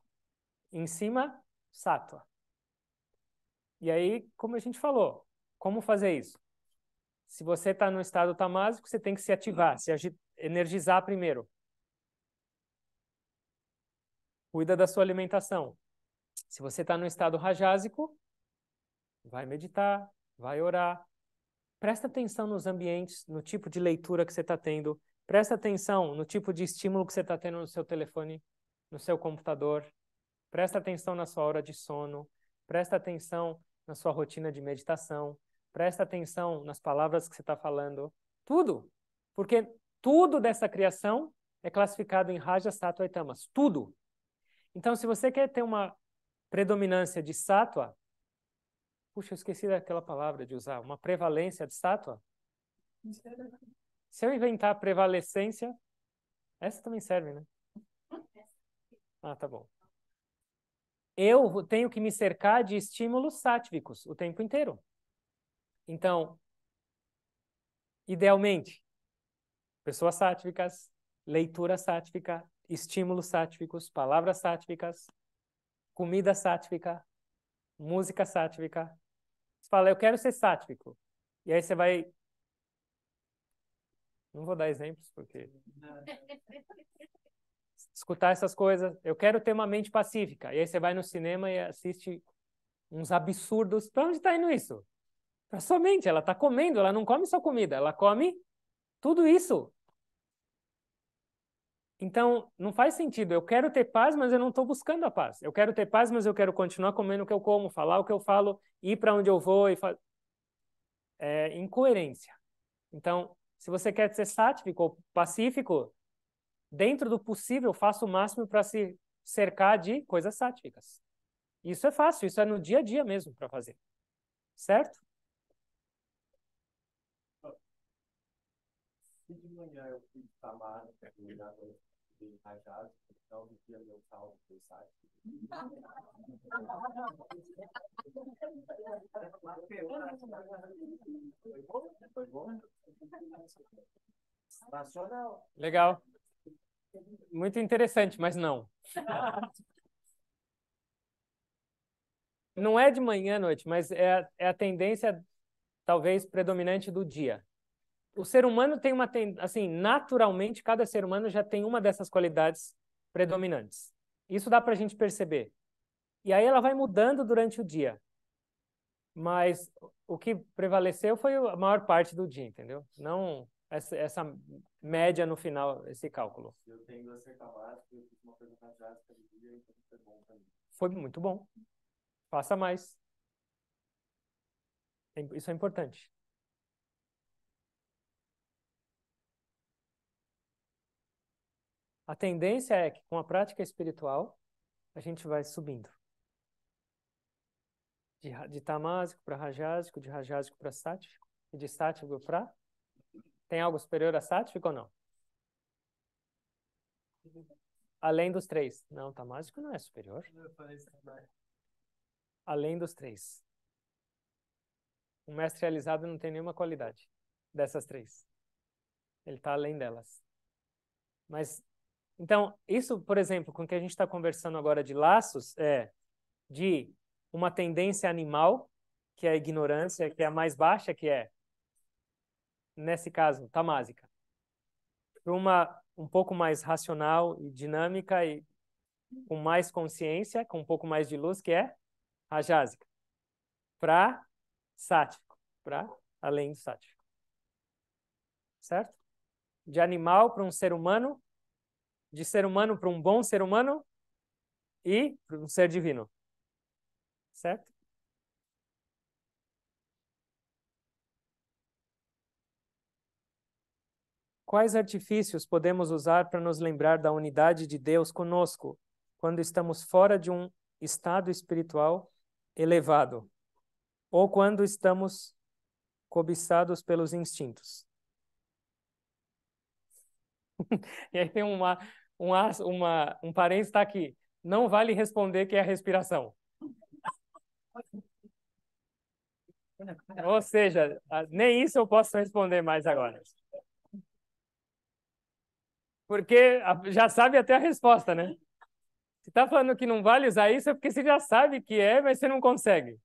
em cima Sattva. E aí, como a gente falou, como fazer isso? Se você está no estado tamásico, você tem que se ativar, se energizar primeiro. Cuida da sua alimentação. Se você está no estado rajásico, vai meditar, vai orar. Presta atenção nos ambientes, no tipo de leitura que você está tendo. Presta atenção no tipo de estímulo que você está tendo no seu telefone, no seu computador. Presta atenção na sua hora de sono. Presta atenção na sua rotina de meditação. Presta atenção nas palavras que você está falando. Tudo. Porque tudo dessa criação é classificado em Raja, Sattva e Tamas. Tudo. Então, se você quer ter uma predominância de Sattva, Puxa, eu esqueci daquela palavra de usar. Uma prevalência de estátua? Se eu inventar prevalecência, essa também serve, né? Ah, tá bom. Eu tenho que me cercar de estímulos sáttvicos o tempo inteiro. Então, idealmente, pessoas sátvicas, leitura sáttvica, estímulos sáttvicos, palavras sáttvicas, comida sáttvica, música sáttvica. Você fala, eu quero ser sátvico. E aí você vai... Não vou dar exemplos, porque... Escutar essas coisas. Eu quero ter uma mente pacífica. E aí você vai no cinema e assiste uns absurdos. Para onde está indo isso? Para sua mente. Ela está comendo, ela não come só comida, ela come tudo isso. Então, não faz sentido. Eu quero ter paz, mas eu não estou buscando a paz. Eu quero ter paz, mas eu quero continuar comendo o que eu como, falar o que eu falo, ir para onde eu vou. É incoerência. Então, se você quer ser sáttvico ou pacífico, dentro do possível, faça o máximo para se cercar de coisas sáttvicas. Isso é fácil, isso é no dia a dia mesmo para fazer. Certo? Se de manhã eu fui chamar de rajado, então do dia meu saldo foi site. Foi bom? Nacional. Legal. Muito interessante, mas não. Não é de manhã à noite, mas é a tendência, talvez, predominante do dia. O ser humano tem uma tendência, assim, naturalmente, cada ser humano já tem uma dessas qualidades predominantes. Isso dá para a gente perceber. E aí ela vai mudando durante o dia. Mas o que prevaleceu foi a maior parte do dia, entendeu? Não essa média no final, esse cálculo. Eu tendo a ser capaz, eu fiz uma coisa fantástica do dia, então foi bom para mim. Foi muito bom. Faça mais. Isso é importante. A tendência é que, com a prática espiritual, a gente vai subindo. De tamásico para rajásico, de rajásico para sáttvico, e de sáttvico para... Tem algo superior a sáttvico ou não? Além dos três. Não, tamásico não é superior. Além dos três. Um mestre realizado não tem nenhuma qualidade dessas três. Ele está além delas. Mas, então, isso, por exemplo, com o que a gente está conversando agora de laços, é de uma tendência animal, que é a ignorância, que é a mais baixa, que é, nesse caso, tamásica, para uma um pouco mais racional e dinâmica e com mais consciência, com um pouco mais de luz, que é rajásica, para sáttvico, para além do sáttvico. Certo? De animal para um ser humano, de ser humano para um bom ser humano e para um ser divino. Certo? Quais artifícios podemos usar para nos lembrar da unidade de Deus conosco quando estamos fora de um estado espiritual elevado ou quando estamos cobiçados pelos instintos? E aí tem um parênteses está aqui. Não vale responder que é a respiração. Ou seja, nem isso eu posso responder mais agora. Porque já sabe até a resposta, né? Se está falando que não vale usar isso, é porque você já sabe que é, mas você não consegue.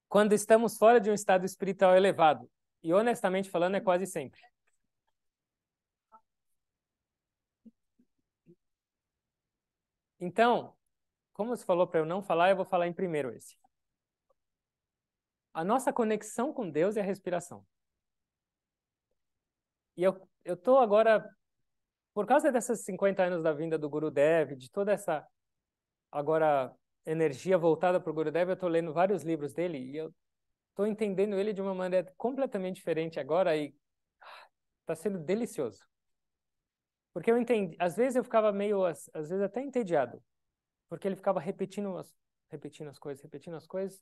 Quando estamos fora de um estado espiritual elevado, e honestamente falando, é quase sempre. Então, como você falou para eu não falar, eu vou falar em primeiro esse. A nossa conexão com Deus é a respiração. E eu estou agora, por causa dessas 50 anos da vinda do Gurudev, de toda essa agora energia voltada para o Gurudev, eu estou lendo vários livros dele e eu estou entendendo ele de uma maneira completamente diferente agora e está sendo delicioso. Porque eu entendi, às vezes eu ficava meio, às vezes até entediado. Porque ele ficava repetindo as coisas,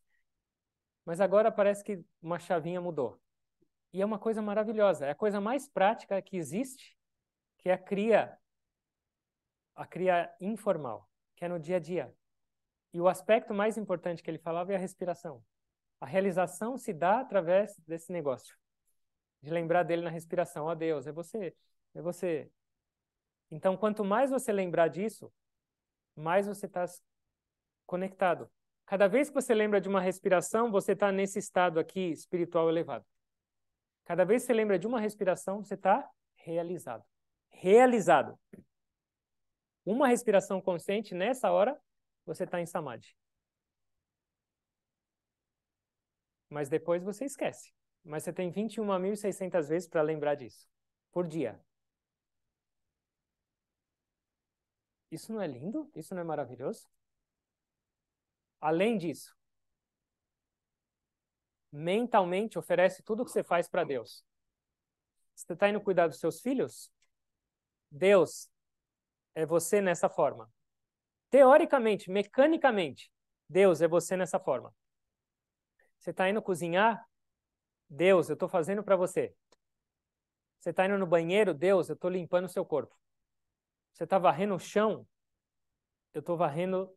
mas agora parece que uma chavinha mudou. E é uma coisa maravilhosa, é a coisa mais prática que existe, que é a cria informal, que é no dia a dia. E o aspecto mais importante que ele falava é a respiração. A realização se dá através desse negócio, de lembrar dele na respiração. Ó Deus, é você, é você. Então, quanto mais você lembrar disso, mais você está conectado. Cada vez que você lembra de uma respiração, você está nesse estado aqui espiritual elevado. Cada vez que você lembra de uma respiração, você está realizado. Realizado. Uma respiração consciente, nessa hora, você está em samadhi. Mas depois você esquece. Mas você tem 21.600 vezes para lembrar disso. Por dia. Isso não é lindo? Isso não é maravilhoso? Além disso, mentalmente oferece tudo o que você faz para Deus. Você está indo cuidar dos seus filhos? Deus é você nessa forma. Teoricamente, mecanicamente, Deus é você nessa forma. Você está indo cozinhar? Deus, eu estou fazendo para você. Você está indo no banheiro? Deus, eu estou limpando o seu corpo. Você está varrendo o chão? Eu estou varrendo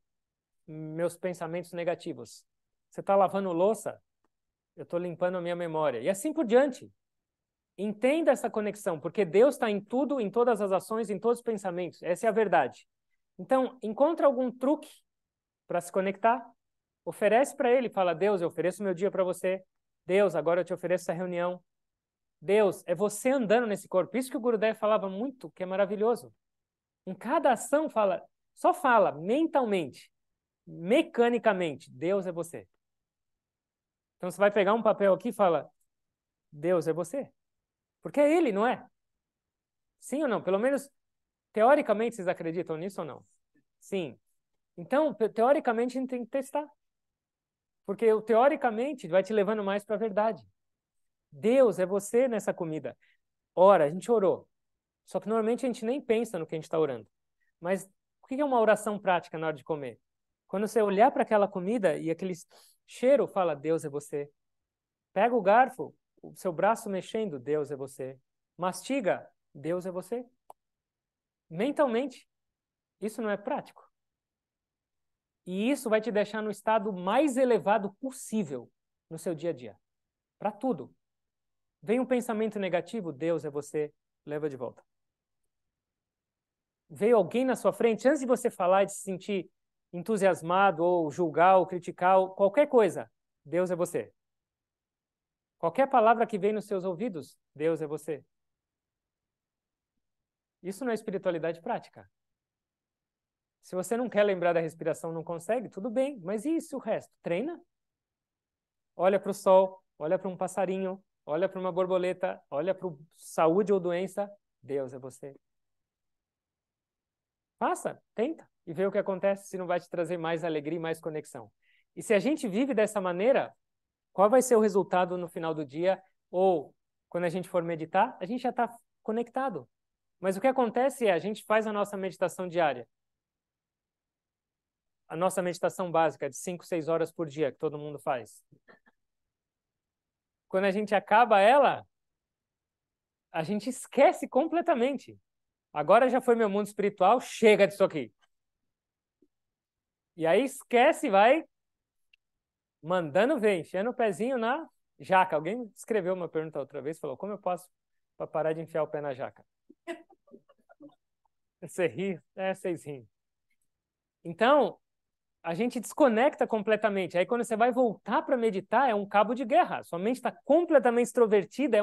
meus pensamentos negativos. Você está lavando louça? Eu estou limpando a minha memória. E assim por diante. Entenda essa conexão, porque Deus está em tudo, em todas as ações, em todos os pensamentos. Essa é a verdade. Então, encontra algum truque para se conectar, oferece para ele, fala, Deus, eu ofereço meu dia para você. Deus, agora eu te ofereço essa reunião. Deus, é você andando nesse corpo. Isso que o Gurudev falava muito, que é maravilhoso. Em cada ação só fala mentalmente, mecanicamente, Deus é você. Então você vai pegar um papel aqui e fala, Deus é você. Porque é ele, não é? Sim ou não? Pelo menos, teoricamente, vocês acreditam nisso ou não? Sim. Então, teoricamente, a gente tem que testar. Porque o teoricamente vai te levando mais para a verdade. Deus é você nessa comida. Ora, a gente orou. Só que normalmente a gente nem pensa no que a gente está orando. Mas o que é uma oração prática na hora de comer? Quando você olhar para aquela comida e aquele cheiro, fala, Deus é você. Pega o garfo, o seu braço mexendo, Deus é você. Mastiga, Deus é você. Mentalmente, isso não é prático. E isso vai te deixar no estado mais elevado possível no seu dia a dia. Para tudo. Vem um pensamento negativo, Deus é você, leva de volta. Veio alguém na sua frente, antes de você falar e de se sentir entusiasmado, ou julgar, ou criticar, ou qualquer coisa, Deus é você. Qualquer palavra que vem nos seus ouvidos, Deus é você. Isso não é espiritualidade prática. Se você não quer lembrar da respiração, não consegue, tudo bem, mas e isso o resto? Treina. Olha para o sol, olha para um passarinho, olha para uma borboleta, olha para saúde ou doença, Deus é você. Faça, tenta e vê o que acontece, se não vai te trazer mais alegria e mais conexão. E se a gente vive dessa maneira, qual vai ser o resultado no final do dia? Ou quando a gente for meditar, a gente já está conectado. Mas o que acontece é, a gente faz a nossa meditação diária. A nossa meditação básica de 5, 6 horas por dia, que todo mundo faz. Quando a gente acaba ela, a gente esquece completamente. Agora já foi meu mundo espiritual, chega disso aqui. E aí esquece e vai mandando ver, enchendo o pezinho na jaca. Alguém escreveu uma pergunta outra vez, falou, como eu posso para parar de enfiar o pé na jaca? Você ri? É, vocês riem. Então, a gente desconecta completamente. Aí quando você vai voltar para meditar, é um cabo de guerra. Sua mente está completamente extrovertida,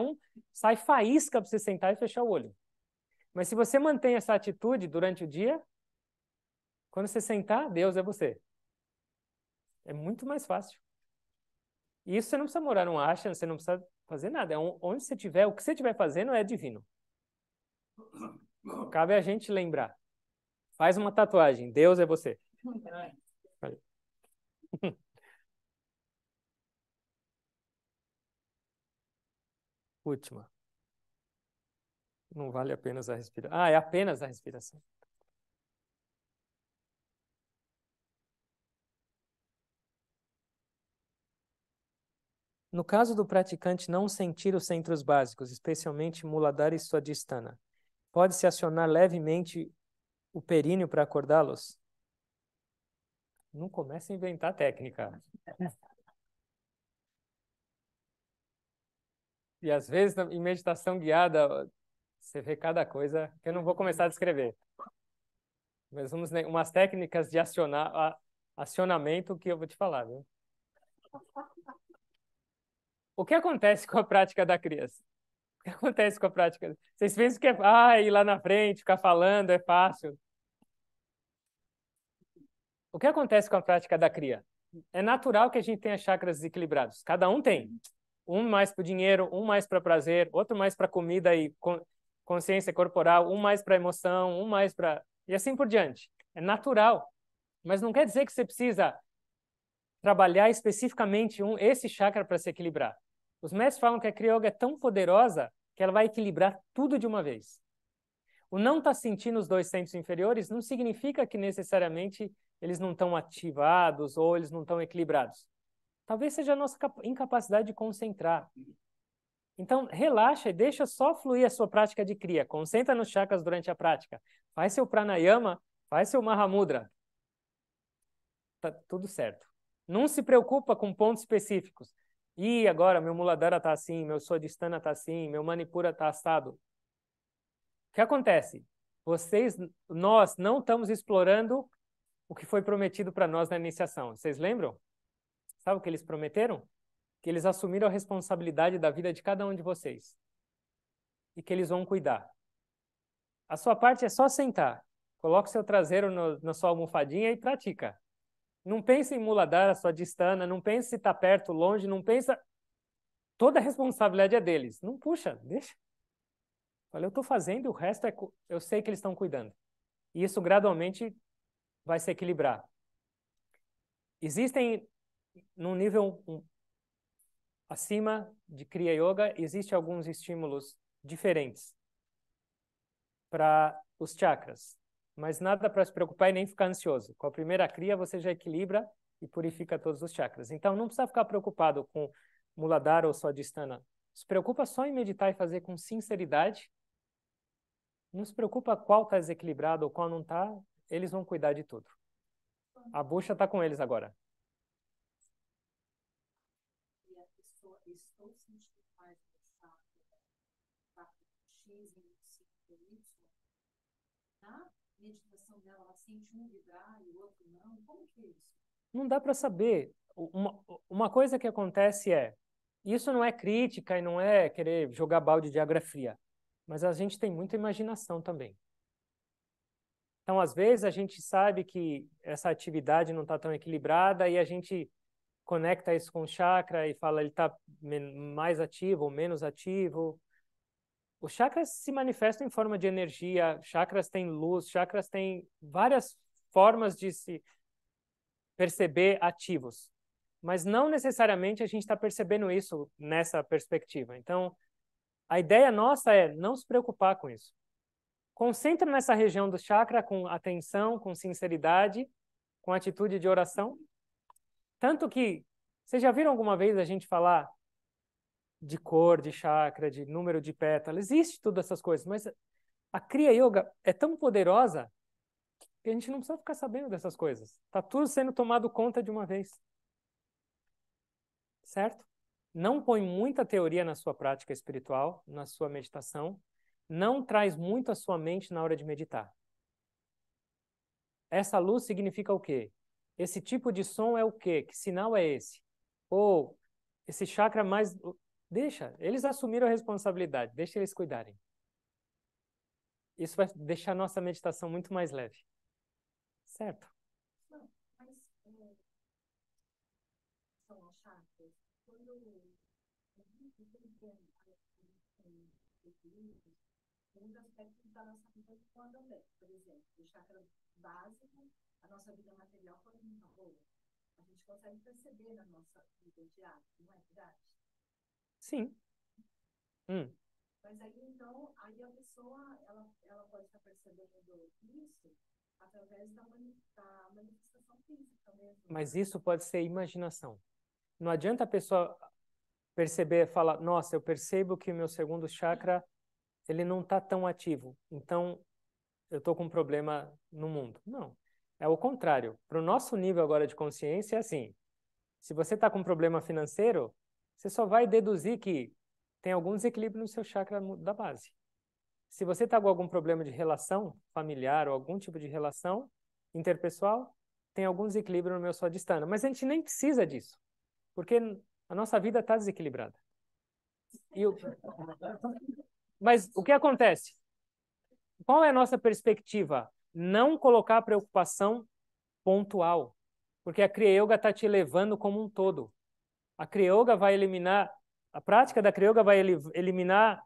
sai faísca para você sentar e fechar o olho. Mas se você mantém essa atitude durante o dia, quando você sentar, Deus é você. É muito mais fácil. E isso você não precisa morar num ashram, você não precisa fazer nada. Onde você estiver, o que você estiver fazendo é divino. Cabe a gente lembrar. Faz uma tatuagem. Deus é você. Última. Não vale apenas a respiração. Ah, é apenas a respiração. No caso do praticante não sentir os centros básicos, especialmente Muladhara e Swadhisthana, pode-se acionar levemente o períneo para acordá-los? Não comece a inventar técnica. E às vezes, em meditação guiada, você vê cada coisa que eu não vou começar a descrever. Mas vamos umas técnicas de acionamento que eu vou te falar, viu? O que acontece com a prática da criança? O que acontece com a prática? Vocês pensam que é ir lá na frente, ficar falando, é fácil. O que acontece com a prática da cria? É natural que a gente tenha chakras desequilibrados. Cada um tem. Um mais para o dinheiro, um mais para prazer, outro mais para comida e consciência corporal, um mais para emoção, um mais para... E assim por diante. É natural. Mas não quer dizer que você precisa trabalhar especificamente esse chakra para se equilibrar. Os mestres falam que a Kriya Yoga é tão poderosa que ela vai equilibrar tudo de uma vez. O não estar sentindo os dois centros inferiores não significa que necessariamente eles não estão ativados ou eles não estão equilibrados. Talvez seja a nossa incapacidade de concentrar. Então, relaxa e deixa só fluir a sua prática de Kriya. Concentra nos chakras durante a prática. Faz seu pranayama, faz seu Mahamudra. Tá tudo certo. Não se preocupa com pontos específicos. E agora meu Muladhara está assim, meu Swadhisthana está assim, meu Manipura está assado. O que acontece? Nós não estamos explorando o que foi prometido para nós na iniciação. Vocês lembram? Sabe o que eles prometeram? Que eles assumiram a responsabilidade da vida de cada um de vocês. E que eles vão cuidar. A sua parte é só sentar. Coloque seu traseiro na sua almofadinha e pratica. Não pense em Muladhara, Swadhisthana, não pense se está perto, longe, não pensa... Toda a responsabilidade é deles. Não puxa, deixa. Olha, eu estou fazendo, o resto eu sei que eles estão cuidando. E isso gradualmente vai se equilibrar. Existem, num nível acima de Kriya Yoga, existem alguns estímulos diferentes para os chakras. Mas nada para se preocupar e nem ficar ansioso. Com a primeira Kriya, você já equilibra e purifica todos os chakras. Então, não precisa ficar preocupado com Muladhara ou Swadhisthana. Se preocupa só em meditar e fazer com sinceridade. Não se preocupa qual está desequilibrado ou qual não está. Eles vão cuidar de tudo. A bucha está com eles agora. E a pessoa, estou sentindo mais no chakra X, Y, na meditação dela, ela sente um vibrar e o outro não. Como que é isso? Não dá para saber. Uma coisa que acontece isso não é crítica e não é querer jogar balde de água fria, mas a gente tem muita imaginação também. Então, às vezes, a gente sabe que essa atividade não está tão equilibrada e a gente conecta isso com o chakra e fala ele está mais ativo ou menos ativo. Os chakras se manifestam em forma de energia, chakras têm luz, chakras têm várias formas de se perceber ativos. Mas não necessariamente a gente está percebendo isso nessa perspectiva. Então, a ideia nossa é não se preocupar com isso. Concentra nessa região do chakra com atenção, com sinceridade, com atitude de oração. Tanto que, vocês já viram alguma vez a gente falar de cor de chakra, de número de pétalas? Existe todas essas coisas, mas a Kriya Yoga é tão poderosa que a gente não precisa ficar sabendo dessas coisas. Está tudo sendo tomado conta de uma vez. Certo? Não põe muita teoria na sua prática espiritual, na sua meditação. Não traz muito a sua mente na hora de meditar. Essa luz significa o quê? Esse tipo de som é o quê? Que sinal é esse? Ou esse chakra mais... Deixa, eles assumiram a responsabilidade, deixa eles cuidarem. Isso vai deixar a nossa meditação muito mais leve. Certo? Não, mas são os chakras. Quando um dos aspectos da nossa vida quando andamos, por exemplo, o chakra básico, a nossa vida material foi muito boa. A gente consegue perceber na nossa vida diária, não é verdade? Sim. Mas aí, então, aí a pessoa, ela pode estar percebendo isso através da manifestação física mesmo. Mas isso pode ser imaginação. Não adianta a pessoa... perceber, falar, nossa, eu percebo que o meu segundo chakra, ele não está tão ativo, então eu estou com um problema no mundo. Não, é o contrário. Para o nosso nível agora de consciência, é assim, se você está com um problema financeiro, você só vai deduzir que tem algum desequilíbrio no seu chakra da base. Se você está com algum problema de relação familiar ou algum tipo de relação interpessoal, tem algum desequilíbrio no meu Swadhisthana. Mas a gente nem precisa disso, porque a nossa vida está desequilibrada. Mas o que acontece? Qual é a nossa perspectiva? Não colocar preocupação pontual, porque a Kriya Yoga está te levando como um todo. A Kriya Yoga vai eliminar, a prática da Kriya Yoga vai eliminar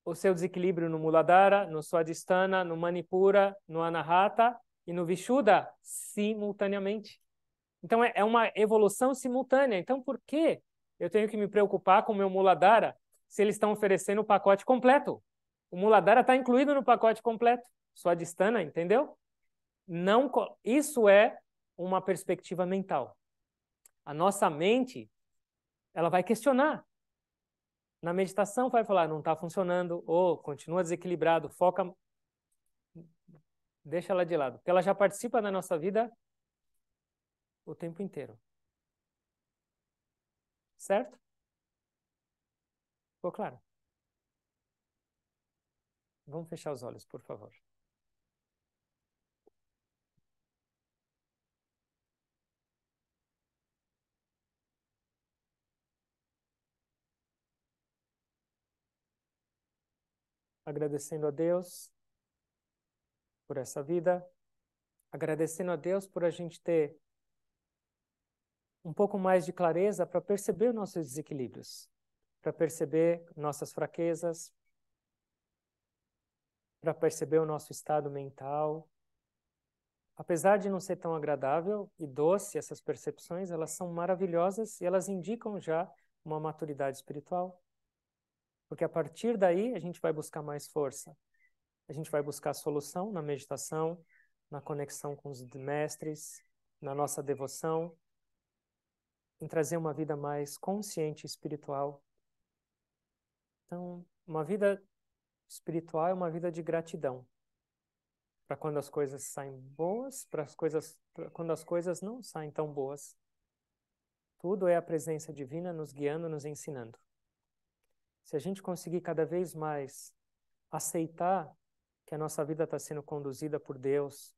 o seu desequilíbrio no Muladhara, no Swadhisthana, no Manipura, no Anahata e no Vishuddha simultaneamente. Então é uma evolução simultânea. Então por que eu tenho que me preocupar com o meu Muladhara se eles estão oferecendo o pacote completo? O Muladhara está incluído no pacote completo. Swadhisthana, entendeu? Não, isso é uma perspectiva mental. A nossa mente, ela vai questionar. Na meditação vai falar, não está funcionando, ou continua desequilibrado, foca, deixa ela de lado. Porque ela já participa da nossa vida o tempo inteiro. Certo? Ficou claro? Vamos fechar os olhos, por favor. Agradecendo a Deus por essa vida, agradecendo a Deus por a gente ter um pouco mais de clareza para perceber nossos desequilíbrios, para perceber nossas fraquezas, para perceber o nosso estado mental. Apesar de não ser tão agradável e doce essas percepções, elas são maravilhosas e elas indicam já uma maturidade espiritual. Porque a partir daí a gente vai buscar mais força. A gente vai buscar solução na meditação, na conexão com os mestres, na nossa devoção, em trazer uma vida mais consciente e espiritual. Então, uma vida espiritual é uma vida de gratidão. Para quando as coisas saem boas, quando as coisas não saem tão boas. Tudo é a presença divina nos guiando, nos ensinando. Se a gente conseguir cada vez mais aceitar que a nossa vida está sendo conduzida por Deus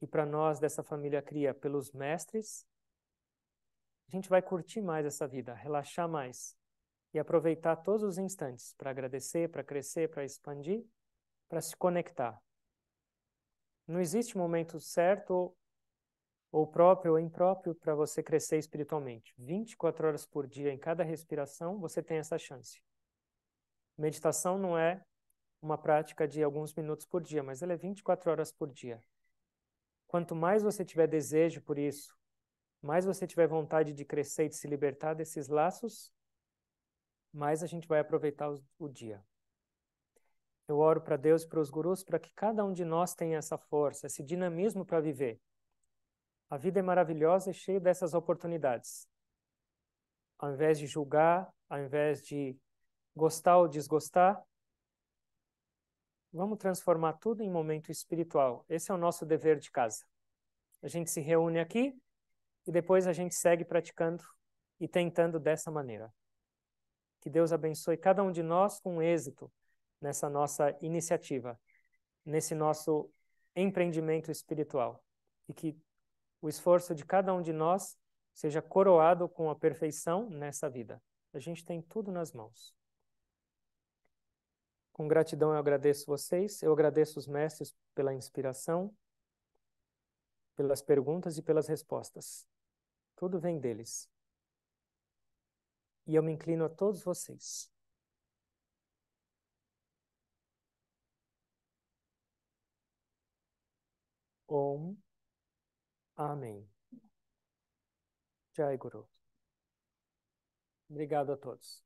e para nós dessa família Kriya pelos mestres, a gente vai curtir mais essa vida, relaxar mais e aproveitar todos os instantes para agradecer, para crescer, para expandir, para se conectar. Não existe momento certo ou próprio ou impróprio para você crescer espiritualmente. 24 horas por dia, em cada respiração, você tem essa chance. Meditação não é uma prática de alguns minutos por dia, mas ela é 24 horas por dia. Quanto mais você tiver desejo por isso, mais você tiver vontade de crescer e de se libertar desses laços, mais a gente vai aproveitar o dia. Eu oro para Deus e para os gurus para que cada um de nós tenha essa força, esse dinamismo para viver. A vida é maravilhosa e cheia dessas oportunidades. Ao invés de julgar, ao invés de gostar ou desgostar, vamos transformar tudo em momento espiritual. Esse é o nosso dever de casa. A gente se reúne aqui e depois a gente segue praticando e tentando dessa maneira. Que Deus abençoe cada um de nós com êxito nessa nossa iniciativa, nesse nosso empreendimento espiritual. E que o esforço de cada um de nós seja coroado com a perfeição nessa vida. A gente tem tudo nas mãos. Com gratidão eu agradeço vocês, eu agradeço os mestres pela inspiração, pelas perguntas e pelas respostas. Tudo vem deles. E eu me inclino a todos vocês. Om. Amém. Jai Guru. Obrigado a todos.